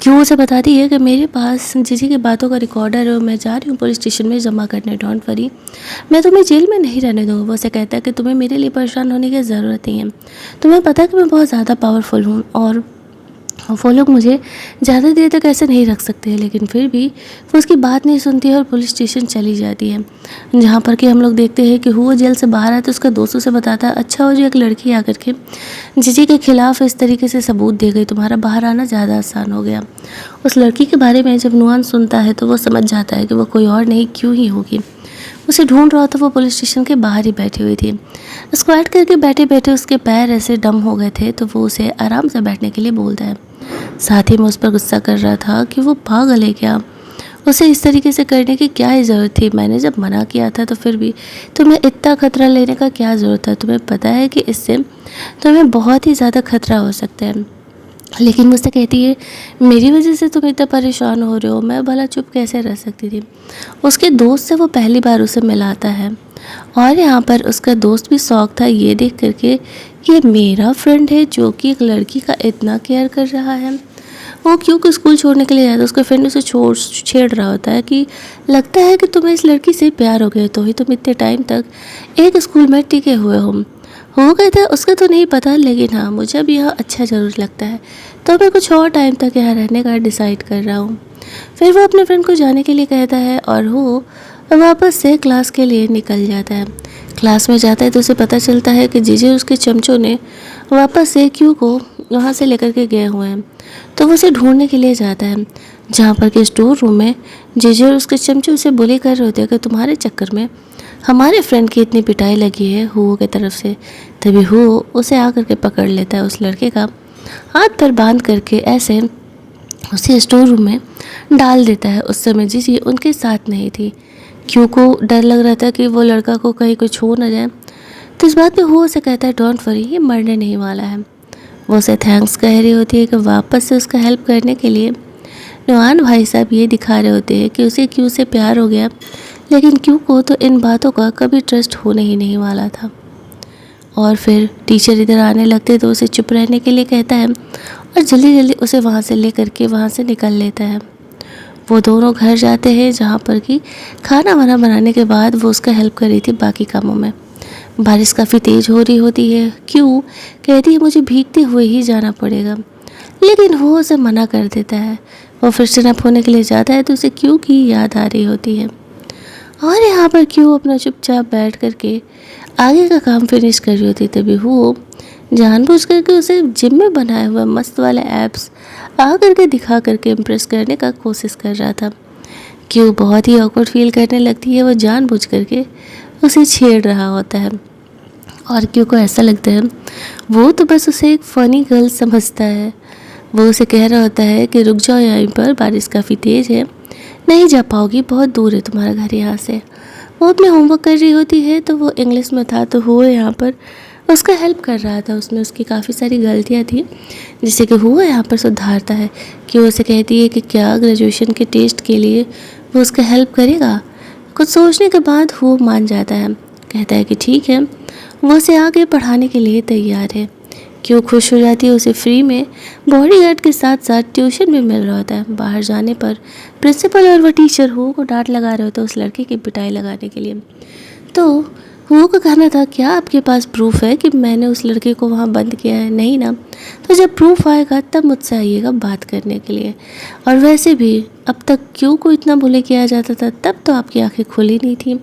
क्यों उसे बताती है कि मेरे पास जीजी की बातों का रिकॉर्डर है और मैं जा रही हूँ पुलिस स्टेशन में जमा करने, डोंट वरी, मैं तुम्हें जेल में नहीं रहने दूँगा। वो उसे कहता है कि तुम्हें मेरे लिए परेशान होने की ज़रूरत नहीं है, तुम्हें पता है कि मैं बहुत ज़्यादा पावरफुल हूँ और वो लोग मुझे ज़्यादा देर तक ऐसे नहीं रख सकते हैं। लेकिन फिर भी वो उसकी बात नहीं सुनती है और पुलिस स्टेशन चली जाती है, जहाँ पर कि हम लोग देखते हैं कि वो जेल से बाहर आए तो उसका दोस्तों से बताता है, अच्छा हो जो एक लड़की आकर के जीजी के खिलाफ इस तरीके से सबूत दे गई, तुम्हारा बाहर आना ज़्यादा आसान हो गया। उस लड़की के बारे में जब नुआन सुनता है तो वो समझ जाता है कि वो कोई और नहीं क्यों ही होगी। उसे ढूंढ रहा था, वो पुलिस स्टेशन के बाहर ही बैठी हुई थी। स्क्वाट करके बैठे बैठे उसके पैर ऐसे डम हो गए थे तो वो उसे आराम से बैठने के लिए बोलता है। साथ ही में उस पर गुस्सा कर रहा था कि वो पागल है क्या, उसे इस तरीके से करने की क्या ही ज़रूरत थी, मैंने जब मना किया था तो फिर भी तुम्हें इतना खतरा लेने का क्या ज़रूरत है, तुम्हें पता है कि इससे तुम्हें बहुत ही ज़्यादा खतरा हो सकता है। लेकिन मुझसे कहती है मेरी वजह से तुम इतना परेशान हो रहे हो, मैं भला चुप कैसे रह सकती थी। उसके दोस्त से वो पहली बार उसे मिलाता है और यहाँ पर उसका दोस्त भी शौक था ये देख करके ये मेरा फ्रेंड है जो कि एक लड़की का इतना केयर कर रहा है। वो क्योंकि स्कूल छोड़ने के लिए जाता है, उसका फ्रेंड उसे छेड़ रहा होता है कि लगता है कि तुम्हें इस लड़की से प्यार हो गया तो ही तुम इतने टाइम तक एक स्कूल में टिके हुए हो कहता है उसका तो नहीं पता, लेकिन हाँ मुझे अब यह अच्छा ज़रूर लगता है, तो मैं कुछ और टाइम तक यहाँ रहने का डिसाइड कर रहा हूँ। फिर वो अपने फ्रेंड को जाने के लिए कहता है और वो वापस से क्लास के लिए निकल जाता है। क्लास में जाता है तो उसे पता चलता है कि जीजे उसके चमचों ने वापस से क्यू को वहाँ से लेकर के गए हुए हैं, तो वो उसे ढूंढने के लिए जाता है, जहाँ पर कि स्टोर रूम में जीजे और उसके चमचे उसे बुली कर रहे होते हैं कि तुम्हारे चक्कर में हमारे फ्रेंड की इतनी पिटाई लगी है हुओ की तरफ से। तभी हुओ उसे आकर के पकड़ लेता है, उस लड़के का हाथ पर बांध करके ऐसे उसे स्टोर रूम में डाल देता है। उस समय जीजी उनके साथ नहीं थी, क्यों को डर लग रहा था कि वो लड़का को कहीं कुछ हो न जाए, तो इस बात पे हुओ उसे कहता है डोंट वरी ये मरने नहीं वाला है। वो उसे थैंक्स कह रही होती है कि वापस से उसका हेल्प करने के लिए। नुआन भाई साहब ये दिखा रहे होते हैं कि उसे क्यों से प्यार हो गया, लेकिन क्यों को तो इन बातों का कभी ट्रस्ट होने ही नहीं वाला था। और फिर टीचर इधर आने लगते तो उसे चुप रहने के लिए कहता है और जल्दी जल्दी उसे वहाँ से ले करके वहाँ से निकल लेता है। वो दोनों घर जाते हैं, जहाँ पर कि खाना वाना बनाने के बाद वो उसका हेल्प कर रही थी बाकी कामों में। बारिश काफ़ी तेज़ हो रही होती है, क्यों कहती है मुझे भीगते हुए ही जाना पड़ेगा, लेकिन वो उसे मना कर देता है। वो फ्रेशन अप होने के लिए जाता है तो उसे क्यों की याद आ रही होती है और यहाँ पर क्यों अपना चुपचाप बैठ करके आगे का काम फिनिश कर रही होती। तभी वो जानबूझ करके उसे जिम में बनाए हुए मस्त वाले एप्स आ करके दिखा करके इम्प्रेस करने का कोशिश कर रहा था। क्यों बहुत ही ऑकवर्ड फील करने लगती है, वो जानबूझ करके उसे छेड़ रहा होता है और क्यों को ऐसा लगता है वो तो बस उसे एक फ़नी गर्ल समझता है। वो उसे कह रहा होता है कि रुक जाओ यहीं पर, बारिश काफ़ी तेज़ है, नहीं जा पाओगी, बहुत दूर है तुम्हारा घर यहाँ से। वो अपने होमवर्क कर रही होती है तो वो इंग्लिश में था तो वो यहाँ पर उसका हेल्प कर रहा था। उसमें उसकी काफ़ी सारी गलतियाँ थी जिसे कि वो यहाँ पर सुधारता है। कि वो उसे कहती है कि क्या ग्रेजुएशन के टेस्ट के लिए वो उसका हेल्प करेगा। कुछ सोचने के बाद वो मान जाता है, कहता है कि ठीक है, वो उसे आगे पढ़ाने के लिए तैयार है। क्यों खुश हो जाती है, उसे फ्री में बॉडीगार्ड के साथ साथ ट्यूशन भी मिल रहा होता है। बाहर जाने पर प्रिंसिपल और वह टीचर हुओ को डांट लगा रहे होते उस लड़के की पिटाई लगाने के लिए। तो हुओ का कहना था क्या आपके पास प्रूफ है कि मैंने उस लड़के को वहाँ बंद किया है? नहीं ना, तो जब प्रूफ आएगा तब मुझसे आइएगा बात करने के लिए। और वैसे भी अब तक क्यों को इतना बुले किया जाता था, तब तो आपकी आंखें खुली नहीं थी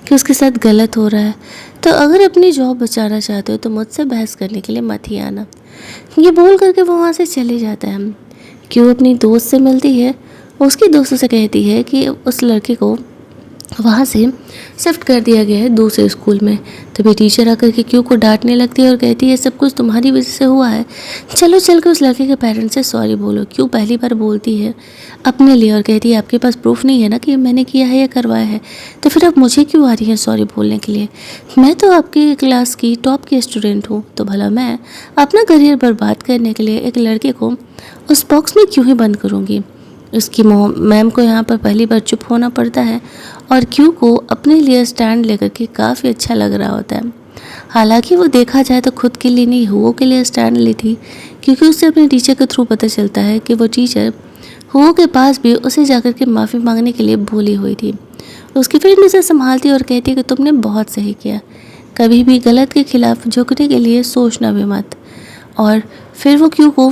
कि उसके साथ गलत हो रहा है। तो अगर अपनी जॉब बचाना चाहते हो तो मुझसे बहस करने के लिए मत ही आना। ये बोल करके वो वहाँ से चले जाता है। क्यों अपनी दोस्त से मिलती है, उसकी दोस्त से कहती है कि उस लड़के को वहाँ से शिफ्ट कर दिया गया है दूसरे स्कूल में। तभी टीचर आकर के क्यों को डांटने लगती है और कहती है सब कुछ तुम्हारी वजह से हुआ है, चलो चल के उस लड़के के पेरेंट्स से सॉरी बोलो। क्यों पहली बार बोलती है अपने लिए और कहती है आपके पास प्रूफ नहीं है ना कि मैंने किया है या करवाया है, तो फिर अब मुझे क्यों आ रही है सॉरी बोलने के लिए? मैं तो आपकी क्लास की टॉप की स्टूडेंट हूँ, तो भला मैं अपना करियर बर्बाद करने के लिए एक लड़के को उस बॉक्स में क्यों ही बंद करूँगी। उसकी मैम को यहाँ पर पहली बार चुप होना पड़ता है और क्यू को अपने लिए स्टैंड लेकर के काफ़ी अच्छा लग रहा होता है। हालांकि वो देखा जाए तो खुद के लिए नहीं, हुओ के लिए स्टैंड ली थी, क्योंकि उससे अपने टीचर के थ्रू पता चलता है कि वो टीचर हो के पास भी उसे जाकर के माफ़ी मांगने के लिए भूली हुई थी। उसकी फ्रेंड उसे संभालती और कहती है कि तुमने बहुत सही किया, कभी भी गलत के खिलाफ झुकने के लिए सोचना भी मत। और फिर वो क्यों को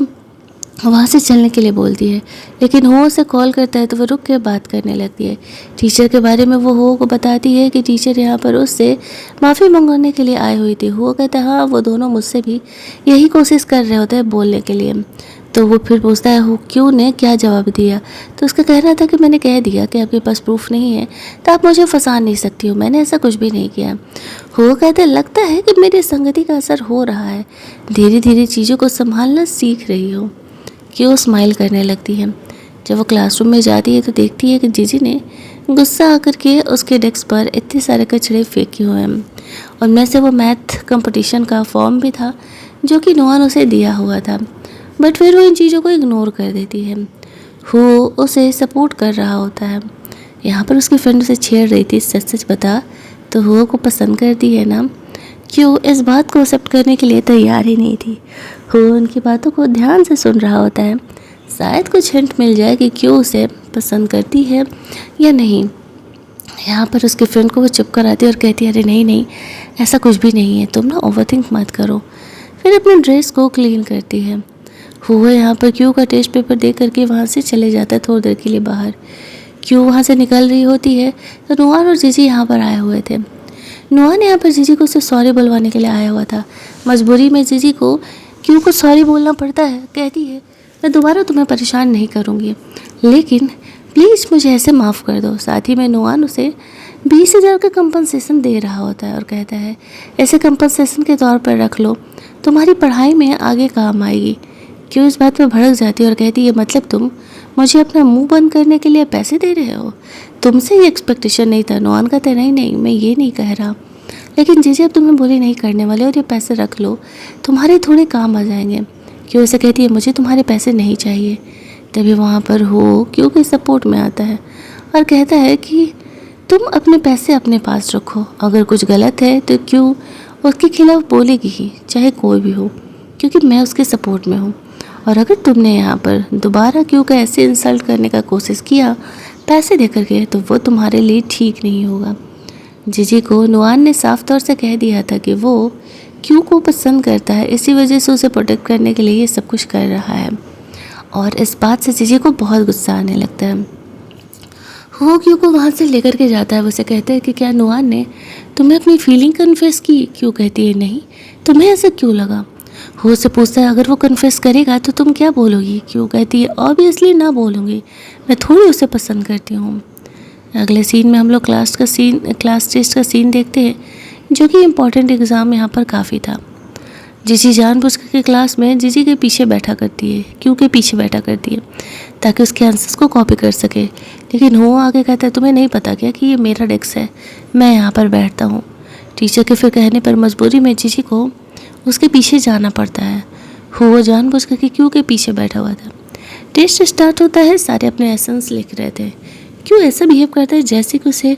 वहाँ से चलने के लिए बोलती है, लेकिन हो उसे कॉल करता है तो वो रुक के बात करने लगती है। टीचर के बारे में वो हो को बताती है कि टीचर यहाँ पर उससे माफ़ी मंगवाने के लिए आई हुई थी। हो कहता है हाँ, वो दोनों मुझसे भी यही कोशिश कर रहे होते हैं बोलने के लिए। तो वो फिर पूछता है हो क्यों ने क्या जवाब दिया, तो उसका कहना था कि मैंने कह दिया कि आपके पास प्रूफ नहीं है तो आप मुझे फंसा नहीं सकती हो, मैंने ऐसा कुछ भी नहीं किया। हो कहते लगता है कि मेरी संगति का असर हो रहा है, धीरे धीरे चीज़ों को संभालना सीख रही हो। क्यों स्माइल करने लगती है। जब वो क्लासरूम में जाती है तो देखती है कि जीजी ने गुस्सा आकर के उसके डेस्क पर इतने सारे कचड़े फेंके हुए हैं, और में से वो मैथ कंपटीशन का फॉर्म भी था जो कि नोआन उसे दिया हुआ था, बट फिर वो इन चीज़ों को इग्नोर कर देती है। वो उसे सपोर्ट कर रहा होता है। यहाँ पर उसकी फ्रेंड उसे छेड़ रही थी, सच सच बता तो हो को पसंद करती है ना। क्यों इस बात को एक्सेप्ट करने के लिए तैयार ही नहीं थी। हो उनकी बातों को ध्यान से सुन रहा होता है, शायद कुछ हिंट मिल जाए कि क्यों उसे पसंद करती है या नहीं। यहाँ पर उसके फ्रेंड को वो चुप कराती है और कहती है अरे नहीं नहीं, ऐसा कुछ भी नहीं है, तुम ना ओवरथिंक मत करो। फिर अपने ड्रेस को क्लीन करती है। हुआ यहाँ पर क्यों का टेस्ट पेपर देख करके वहाँ से चले जाता है थोड़ी देर के लिए बाहर। क्यों वहाँ से निकल रही होती है तो नोआन और जीजी यहाँ पर आए हुए थे। नोआन यहाँ पर जीजी को उससे सॉरी बुलवाने के लिए आया हुआ था। मजबूरी में जीजी को क्यों को सॉरी बोलना पड़ता है। कहती है मैं दोबारा तुम्हें परेशान नहीं करूँगी, लेकिन प्लीज़ मुझे ऐसे माफ़ कर दो। साथ ही में नोआन उसे 20,000 का कंपनसेशन दे रहा होता है और कहता है ऐसे कंपनसेशन के तौर पर रख लो, तुम्हारी पढ़ाई में आगे काम आएगी। क्यों इस बात पर भड़क जाती है और कहती है मतलब तुम मुझे अपना मुंह बंद करने के लिए पैसे दे रहे हो, तुमसे ये एक्सपेक्टेशन नहीं था। नोआन कहता है नहीं मैं ये नहीं कह रहा, लेकिन जीजी अब तुम्हें बुरी नहीं करने वाले और ये पैसे रख लो, तुम्हारे थोड़े काम आ जाएंगे। क्यों ऐसे कहती है मुझे तुम्हारे पैसे नहीं चाहिए। तभी वहाँ पर हो क्यों के सपोर्ट में आता है और कहता है कि तुम अपने पैसे अपने पास रखो, अगर कुछ गलत है तो क्यों उसके खिलाफ बोलेगी ही, चाहे कोई भी हो, क्योंकि मैं उसके सपोर्ट में हूँ। और अगर तुमने यहाँ पर दोबारा क्यों का ऐसे इंसल्ट करने का कोशिश किया पैसे दे करके, तो वो तुम्हारे लिए ठीक नहीं होगा। जीजी को नोआन ने साफ तौर से कह दिया था कि वो क्यों को पसंद करता है, इसी वजह से उसे प्रोटेक्ट करने के लिए ये सब कुछ कर रहा है। और इस बात से जीजी को बहुत गुस्सा आने लगता है। वो क्यों को वहाँ से लेकर के जाता है। वो उसे कहता है कि क्या नोआन ने तुम्हें अपनी फीलिंग कन्फेस की। क्यों कहती है नहीं, तुम्हें ऐसा क्यों लगा। हो से पूछता है अगर वो कन्फेस करेगा तो तुम क्या बोलोगी। क्यों कहती है ऑब्वियसली ना बोलूँगी, मैं थोड़ी उसे पसंद करती हूँ। अगले सीन में हम लोग क्लास टेस्ट का सीन देखते हैं, जो कि इम्पॉर्टेंट एग्ज़ाम यहाँ पर काफ़ी था। जीजी जानबूझ के क्लास में जीजी के पीछे बैठा करती है, क्यों के पीछे बैठा करती है ताकि उसके आंसर्स को कॉपी कर सके। लेकिन वो आगे कहता है तुम्हें नहीं पता क्या कि ये मेरा डेस्क है, मैं यहाँ पर बैठता हूँ। टीचर के फिर कहने पर मजबूरी में जीजी को उसके पीछे जाना पड़ता है। वो जानबूझ के क्यों के पीछे बैठा हुआ था। टेस्ट स्टार्ट होता है, सारे अपने एसेंस लिख रहे थे। क्यों ऐसा बिहेव करता है जैसे कि उसे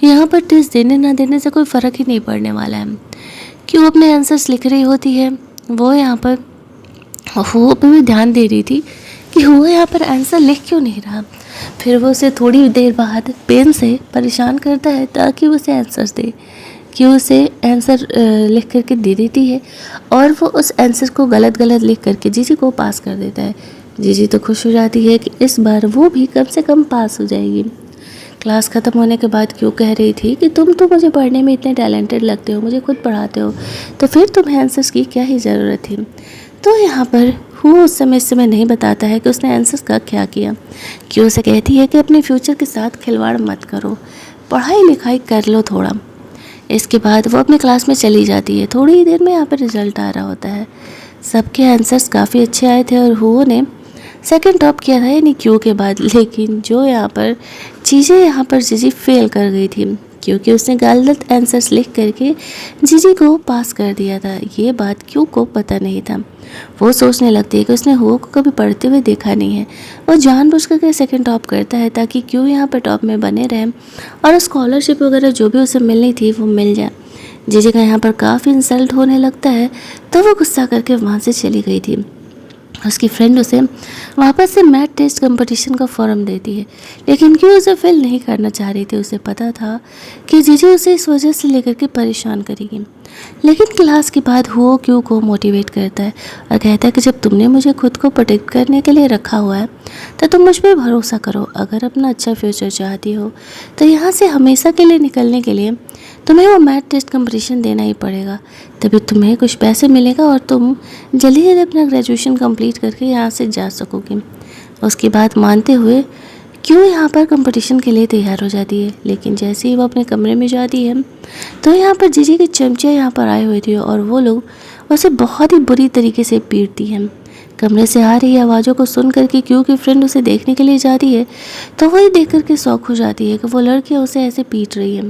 यहाँ पर टेस्ट देने ना देने से कोई फ़र्क ही नहीं पड़ने वाला है। क्यों अपने आंसर्स लिख रही होती है, वो यहाँ पर वो पे भी ध्यान दे रही थी कि वो यहाँ पर आंसर लिख क्यों नहीं रहा। फिर वो उसे थोड़ी देर बाद पेन से परेशान करता है ताकि वो उसे आंसर्स दे। कि उसे आंसर लिख करके दे देती है और वो उस आंसर को गलत लिख करके जीजी को पास कर देता है। जीजी तो खुश हो जाती है कि इस बार वो भी कम से कम पास हो जाएगी। क्लास ख़त्म होने के बाद क्यों कह रही थी कि तुम तो मुझे पढ़ने में इतने टैलेंटेड लगते हो, मुझे खुद पढ़ाते हो, तो फिर तुम्हें आंसर्स की क्या ही ज़रूरत थी। तो यहाँ पर वो उस समय नहीं बताता है कि उसने आंसर्स का क्या किया। क्यों उसे कहती है कि अपने फ्यूचर के साथ खिलवाड़ मत करो, पढ़ाई लिखाई कर लो थोड़ा। इसके बाद वो अपने क्लास में चली जाती है। थोड़ी ही देर में यहाँ पर रिजल्ट आ रहा होता है। सबके आंसर्स काफ़ी अच्छे आए थे और हुओ ने सेकंड टॉप किया था, यानी क्यों के बाद। लेकिन जो यहाँ पर चीज़ें यहाँ पर जीजी फेल कर गई थी क्योंकि उसने गलत आंसर्स लिख करके जीजी को पास कर दिया था। ये बात क्यों को पता नहीं था। वो सोचने लगती है कि उसने हुओ को कभी पढ़ते हुए देखा नहीं है। वो जानबूझ करके सेकंड टॉप करता है ताकि क्यों यहाँ पर टॉप में बने रहे और स्कॉलरशिप वगैरह जो भी उसे मिलनी थी वो मिल जाए। जीजी का यहाँ पर काफ़ी इंसल्ट होने लगता है तो वो गुस्सा करके वहाँ से चली गई थी। उसकी फ्रेंड उसे वापस से मैथ टेस्ट कंपटीशन का फॉर्म देती है, लेकिन क्यों उसे फिल नहीं करना चाह रही थी। उसे पता था कि जीजी उसे इस वजह से लेकर के परेशान करेगी, लेकिन क्लास के बाद वो क्यों को मोटिवेट करता है और कहता है कि जब तुमने मुझे खुद को प्रोटेक्ट करने के लिए रखा हुआ है तो तुम मुझ पर भरोसा करो। अगर अपना अच्छा फ्यूचर चाहती हो तो यहाँ से हमेशा के लिए निकलने के लिए तुम्हें वो मैथ टेस्ट कंपटीशन देना ही पड़ेगा, तभी तुम्हें कुछ पैसे मिलेगा और तुम जल्दी जल्दी अपना ग्रेजुएशन कंप्लीट करके यहाँ से जा सकोगे। उसकी बात मानते हुए क्यों यहाँ पर कंपटीशन के लिए तैयार हो जाती है, लेकिन जैसे ही वो अपने कमरे में जाती है तो यहाँ पर जीजी के चमचे यहाँ पर आए हुए थे और वो लोग उसे बहुत ही बुरी तरीके से पीटती हैं। कमरे से आ रही आवाज़ों को सुन करके क्यों की फ्रेंड उसे देखने के लिए जाती है तो वही देख करके शौक हो जाती है कि वो लड़की उसे ऐसे पीट रही है।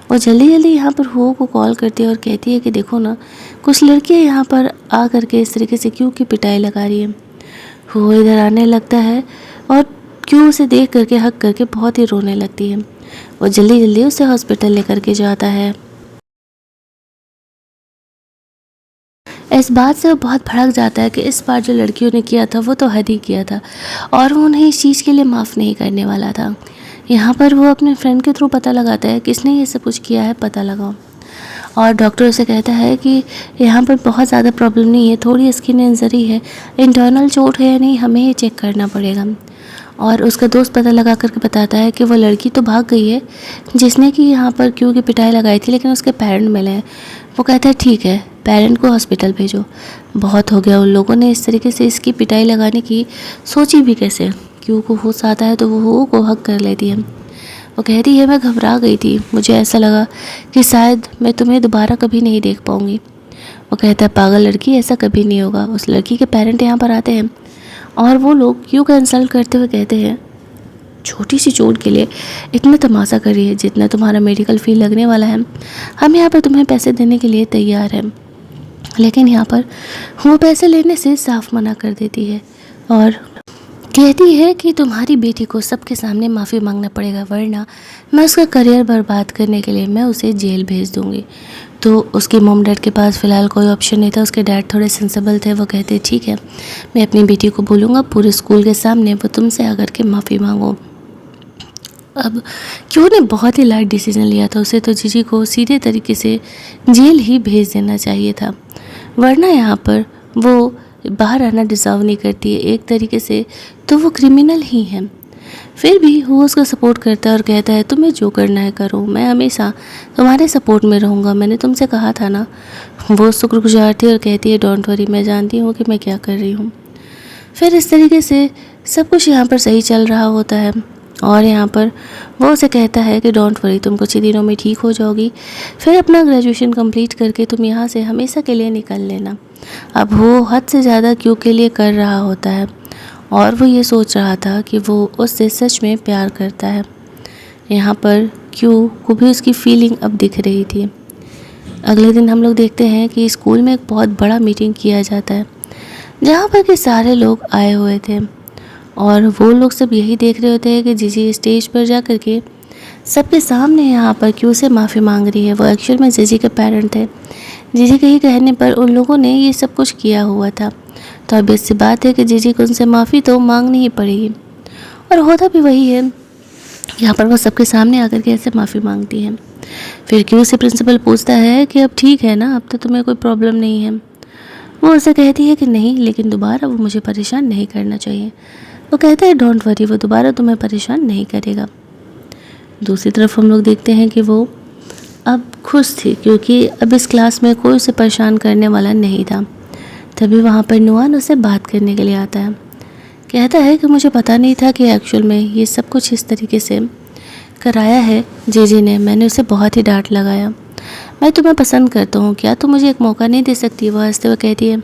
वो जल्दी जल्दी यहाँ पर हो को कॉल करती है और कहती है कि देखो ना, कुछ लड़कियाँ यहाँ पर आ करके इस तरीके से क्यों की पिटाई लगा रही है। वो इधर आने लगता है और क्यों उसे देख करके हक करके बहुत ही रोने लगती है। वो जल्दी जल्दी उसे हॉस्पिटल लेकर के जाता है। इस बात से वो बहुत भड़क जाता है कि इस बार जो लड़कियों ने किया था वो तो हद ही किया था और वो उन्हें इस चीज़ के लिए माफ़ नहीं करने वाला था। यहाँ पर वो अपने फ्रेंड के थ्रू पता लगाता है किसने ये सब कुछ किया है, पता लगाओ। और डॉक्टर उसे कहता है कि यहाँ पर बहुत ज़्यादा प्रॉब्लम नहीं है, थोड़ी स्किन इंजरी है, इंटरनल चोट है या नहीं हमें ये चेक करना पड़ेगा। और उसका दोस्त पता लगा करके बताता है कि वो लड़की तो भाग गई है जिसने कि यहाँ पर क्यों की पिटाई लगाई थी, लेकिन उसके पेरेंट मिले हैं। वो कहता है ठीक है, पेरेंट को हॉस्पिटल भेजो। बहुत हो गया उन लोगों ने इस तरीके से इसकी पिटाई लगाने की, सोची भी कैसे। क्यों को होश आता है तो वो हो को हक कर लेती है। वो कहती है मैं घबरा गई थी, मुझे ऐसा लगा कि शायद मैं तुम्हें दोबारा कभी नहीं देख पाऊँगी। वो कहता है पागल लड़की, ऐसा कभी नहीं होगा। उस लड़की के पेरेंट यहाँ पर आते हैं और वो लोग क्यों का इंसल्ट करते हुए कहते हैं छोटी सी चोट के लिए इतना तमाशा कर रही है, जितना तुम्हारा मेडिकल फी लगने वाला है हम यहाँ पर तुम्हें पैसे देने के लिए तैयार हैं। लेकिन यहाँ पर वो पैसे लेने से साफ मना कर देती है और कहती है कि तुम्हारी बेटी को सबके सामने माफ़ी मांगना पड़ेगा, वरना मैं उसका करियर बर्बाद करने के लिए मैं उसे जेल भेज दूँगी। तो उसके मॉम डैड के पास फ़िलहाल कोई ऑप्शन नहीं था। उसके डैड थोड़े सेंसिबल थे। वो कहते ठीक है, मैं अपनी बेटी को बोलूँगा पूरे स्कूल के सामने वो तुमसे आकर के माफ़ी मांगो। अब क्यों ने बहुत ही लाइट डिसीजन लिया था, उसे तो जीजी को सीधे तरीके से जेल ही भेज देना चाहिए था, वरना यहाँ पर वो बाहर आना डिज़र्व नहीं करती है। एक तरीके से तो वो क्रिमिनल ही है। फिर भी वो उसका सपोर्ट करता है और कहता है तुम्हें जो करना है करो, मैं हमेशा तुम्हारे सपोर्ट में रहूँगा, मैंने तुमसे कहा था ना। वो शुक्रगुजार थी और कहती है डोंट वरी, मैं जानती हूँ कि मैं क्या कर रही हूँ। फिर इस तरीके से सब कुछ यहाँ पर सही चल रहा होता है और यहाँ पर वो उसे कहता है कि डोंट वरी, तुम कुछ ही दिनों में ठीक हो जाओगी, फिर अपना ग्रेजुएशन कंप्लीट करके तुम यहाँ से हमेशा के लिए निकल लेना। अब वो हद से ज़्यादा क्यों के लिए कर रहा होता है और वो ये सोच रहा था कि वो उससे सच में प्यार करता है। यहाँ पर क्यों को भी उसकी फीलिंग अब दिख रही थी। अगले दिन हम लोग देखते हैं कि स्कूल में एक बहुत बड़ा मीटिंग किया जाता है जहाँ पर कि सारे लोग आए हुए थे और वो लोग सब यही देख रहे होते हैं कि जीजी स्टेज पर जा कर के सबके सामने यहाँ पर क्यों से माफ़ी मांग रही है। वो एक्चुअल में जीजी के पेरेंट थे। जीजी के ही कहने पर उन लोगों ने ये सब कुछ किया हुआ था, तो अब इससे बात है कि जीजी को उनसे माफ़ी तो मांगनी ही पड़ेगी। और होता भी वही है, यहाँ पर वो सबके सामने आकर के ऐसे माफ़ी मांगती है। फिर क्यों से प्रिंसिपल पूछता है कि अब ठीक है ना, अब तो तुम्हें कोई प्रॉब्लम नहीं है। वो उसे कहती है कि नहीं, लेकिन दोबारा वो मुझे परेशान नहीं करना चाहिए। वो कहता है डोंट वरी, वो दोबारा तुम्हें परेशान नहीं करेगा। दूसरी तरफ हम लोग देखते हैं कि वो अब खुश थी क्योंकि अब इस क्लास में कोई उसे परेशान करने वाला नहीं था। तभी वहाँ पर नुआन उससे बात करने के लिए आता है। कहता है कि मुझे पता नहीं था कि एक्चुअल में ये सब कुछ इस तरीके से कराया है जीजी ने, मैंने उसे बहुत ही डांट लगाया। मैं तुम्हें पसंद करता हूँ, क्या तुम मुझे एक मौका नहीं दे सकती। वह हंसते हुए कहती है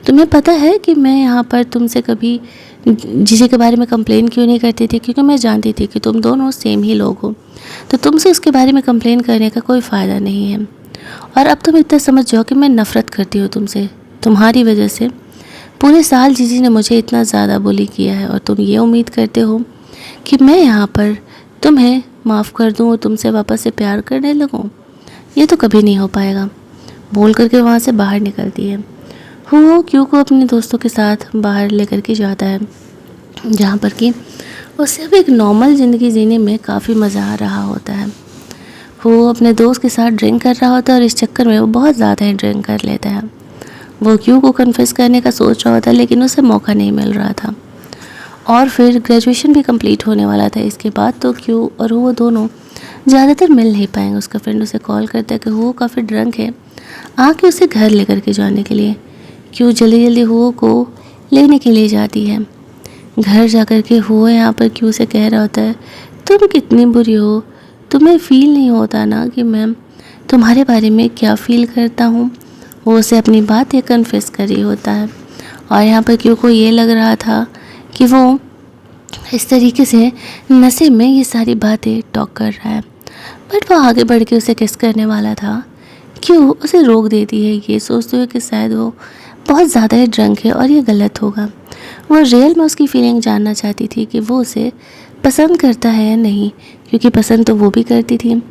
तुम्हें पता है कि मैं यहाँ पर तुमसे कभी जीजी के बारे में कंप्लेन क्यों नहीं करती थी, क्योंकि मैं जानती थी कि तुम दोनों सेम ही लोग हो, तो तुमसे उसके बारे में कंप्लेन करने का कोई फ़ायदा नहीं है। और अब तुम इतना समझ जाओ कि मैं नफ़रत करती हूँ तुमसे। तुम्हारी वजह से पूरे साल जीजी ने मुझे इतना ज़्यादा बुली किया है और तुम ये उम्मीद करते हो कि मैं यहाँ पर तुम्हें माफ़ कर दूँ और तुमसे वापस से प्यार करने लगूँ। ये तो कभी नहीं हो पाएगा। बोल करके वहाँ से बाहर निकलती है। वो क्यू को अपने दोस्तों के साथ बाहर लेकर के जाता है, जहाँ पर कि उसे अब एक नॉर्मल ज़िंदगी जीने में काफ़ी मज़ा आ रहा होता है। वो अपने दोस्त के साथ ड्रिंक कर रहा होता है और इस चक्कर में वो बहुत ज़्यादा ही ड्रिंक कर लेता है। वो क्यू को कन्फेस करने का सोच रहा होता है, लेकिन उसे मौका नहीं मिल रहा था। और फिर ग्रेजुएशन भी कंप्लीट होने वाला था इसके बाद, तो क्यू और वो दोनों ज़्यादातर मिल नहीं पाएंगे। उसका फ्रेंड उसे कॉल करता है कि वो काफ़ी ड्रंक है, आके उसे घर लेकर के जाने के लिए। क्यू जल्दी जल्दी हो को लेने के लिए जाती है। घर जाकर के हो यहाँ पर क्यू से कह रहा होता है, तुम कितनी बुरी हो, तुम्हें फ़ील नहीं होता ना कि मैं तुम्हारे बारे में क्या फ़ील करता हूँ। वो उसे अपनी बातें कन्फेस कर रही होता है और यहाँ पर क्यू को ये लग रहा था कि वो इस तरीके से नशे में ये सारी बातें टॉक कर रहा है। बट वो आगे बढ़ के उसे किस करने वाला था, क्यों उसे रोक देती है, ये सोचते हुए कि शायद वो बहुत ज़्यादा ही ड्रंक है और ये गलत होगा। वो रियल में उसकी फीलिंग जानना चाहती थी कि वो उसे पसंद करता है या नहीं, क्योंकि पसंद तो वो भी करती थी।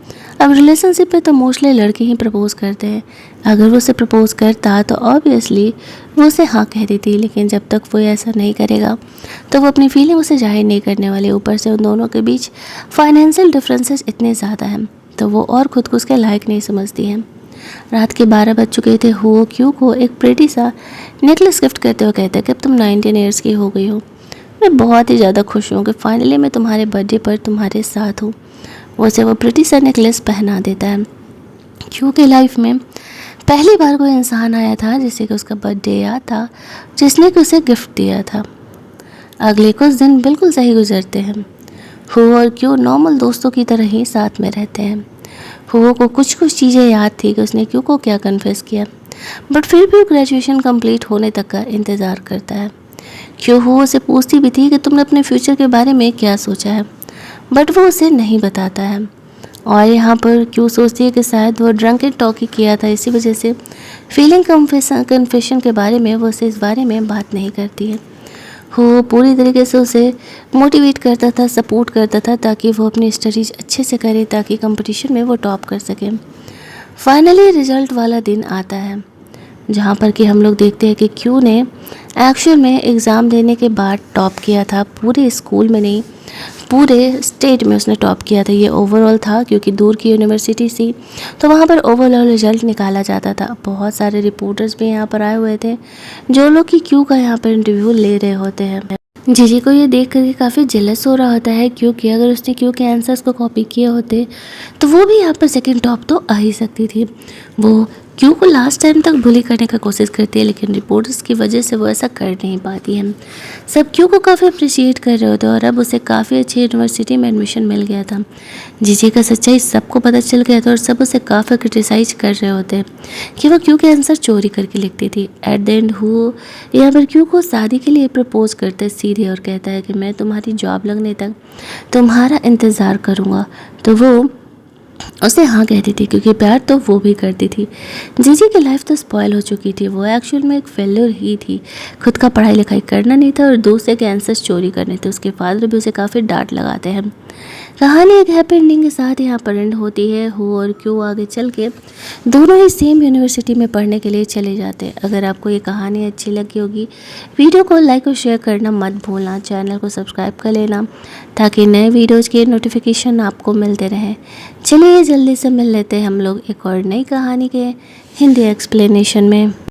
अब रिलेशनशिप में तो मोस्टली लड़के ही प्रपोज करते हैं। अगर वो उसे प्रपोज करता तो ऑब्वियसली वो उसे हाँ कह देती, लेकिन जब तक वो ऐसा नहीं करेगा तो वो अपनी फीलिंग उसे जाहिर नहीं करने वाले। ऊपर से उन दोनों के बीच फाइनेंशियल डिफरेंसेस इतने ज़्यादा हैं तो वो और खुद को उसके लायक नहीं समझती है। रात के 12 बज चुके थे। हो क्यू को एक प्रेटी सा नेकलेस गिफ्ट करते हुए कहता है कि अब तुम 19 ईयर्स की हो गई हो, मैं बहुत ही ज़्यादा खुश हूँ कि फाइनली मैं तुम्हारे बर्थडे पर तुम्हारे साथ हूँ। उसे वो प्रेटी सा नेकलेस पहना देता है। क्यू की लाइफ में पहली बार कोई इंसान आया था जिसे कि उसका बर्थडे याद था, जिसने कि उसे गिफ्ट दिया था। अगले कुछ दिन बिल्कुल सही गुजरते हैं। हो और क्यू नॉर्मल दोस्तों की तरह ही साथ में रहते हैं। हो को कुछ चीज़ें याद थी कि उसने क्यू को क्या कन्फेस किया, बट फिर भी वो ग्रेजुएशन कंप्लीट होने तक का इंतज़ार करता है। क्यू हो उसे पूछती भी थी कि तुमने अपने फ्यूचर के बारे में क्या सोचा है, बट वो उसे नहीं बताता है। और यहाँ पर क्यू सोचती है कि शायद वो ड्रंक एंड टॉक ही किया था, इसी वजह से फीलिंग कन्फेशन के बारे में वो उसे इस बारे में बात नहीं करती है। वो पूरी तरीके से उसे मोटिवेट करता था, सपोर्ट करता था ताकि वो अपनी स्टडीज अच्छे से करे, ताकि कंपटीशन में वो टॉप कर सके। फाइनली रिजल्ट वाला दिन आता है, जहाँ पर कि हम लोग देखते हैं कि क्यू ने एक्चुअल में एग्ज़ाम देने के बाद टॉप किया था। पूरे स्कूल में नहीं, पूरे स्टेट में उसने टॉप किया था। ये ओवरऑल था, क्योंकि दूर की यूनिवर्सिटी थी तो वहाँ पर ओवरऑल रिजल्ट निकाला जाता था। बहुत सारे रिपोर्टर्स भी यहाँ पर आए हुए थे, जो लोग कि क्यू का यहाँ पर इंटरव्यू ले रहे होते हैं। जीजी को ये देख करके काफ़ी जेलस हो रहा होता है, क्योंकि अगर उसने क्यू के आंसर्स को कॉपी किए होते तो वो भी यहाँ पर सेकंड टॉप तो आ ही सकती थी। वो क्यू को लास्ट टाइम तक बुली करने का कोशिश करती है, लेकिन रिपोर्टर्स की वजह से वो ऐसा कर नहीं पाती है। सब क्यू को काफ़ी अप्रिशिएट कर रहे होते और अब उसे काफ़ी अच्छी यूनिवर्सिटी में एडमिशन मिल गया था। जीजी का सच्चाई सबको पता चल गया था और सब उसे काफ़ी क्रिटिसाइज कर रहे होते कि वो क्यू के आंसर चोरी करके लिखती थी। एट द एंड वो यहाँ पर क्यू को शादी के लिए प्रपोज करता है सीधे और कहता है कि मैं तुम्हारी जॉब लगने तक तुम्हारा इंतज़ार करूँगा। तो वो उसे हाँ कहती थी, क्योंकि प्यार तो वो भी करती थी। जीजी की लाइफ तो स्पॉइल हो चुकी थी। वो एक्चुअल में एक फेल्योर ही थी, खुद का पढ़ाई लिखाई करना नहीं था और दूसरे के आंसर्स चोरी करने थे। उसके फादर भी उसे काफ़ी डांट लगाते हैं। कहानी एक हैप्पी एंडिंग के साथ यहाँ पर एंड होती है। हो और क्यू आगे चल के दोनों ही सेम यूनिवर्सिटी में पढ़ने के लिए चले जाते हैं। अगर आपको ये कहानी अच्छी लगी होगी, वीडियो को लाइक और शेयर करना मत भूलना, चैनल को सब्सक्राइब कर लेना ताकि नए वीडियोज़ के नोटिफिकेशन आपको मिलते रहें। चलिए जल्दी से मिल लेते हैं हम लोग एक और नई कहानी के हिंदी एक्सप्लेनेशन में।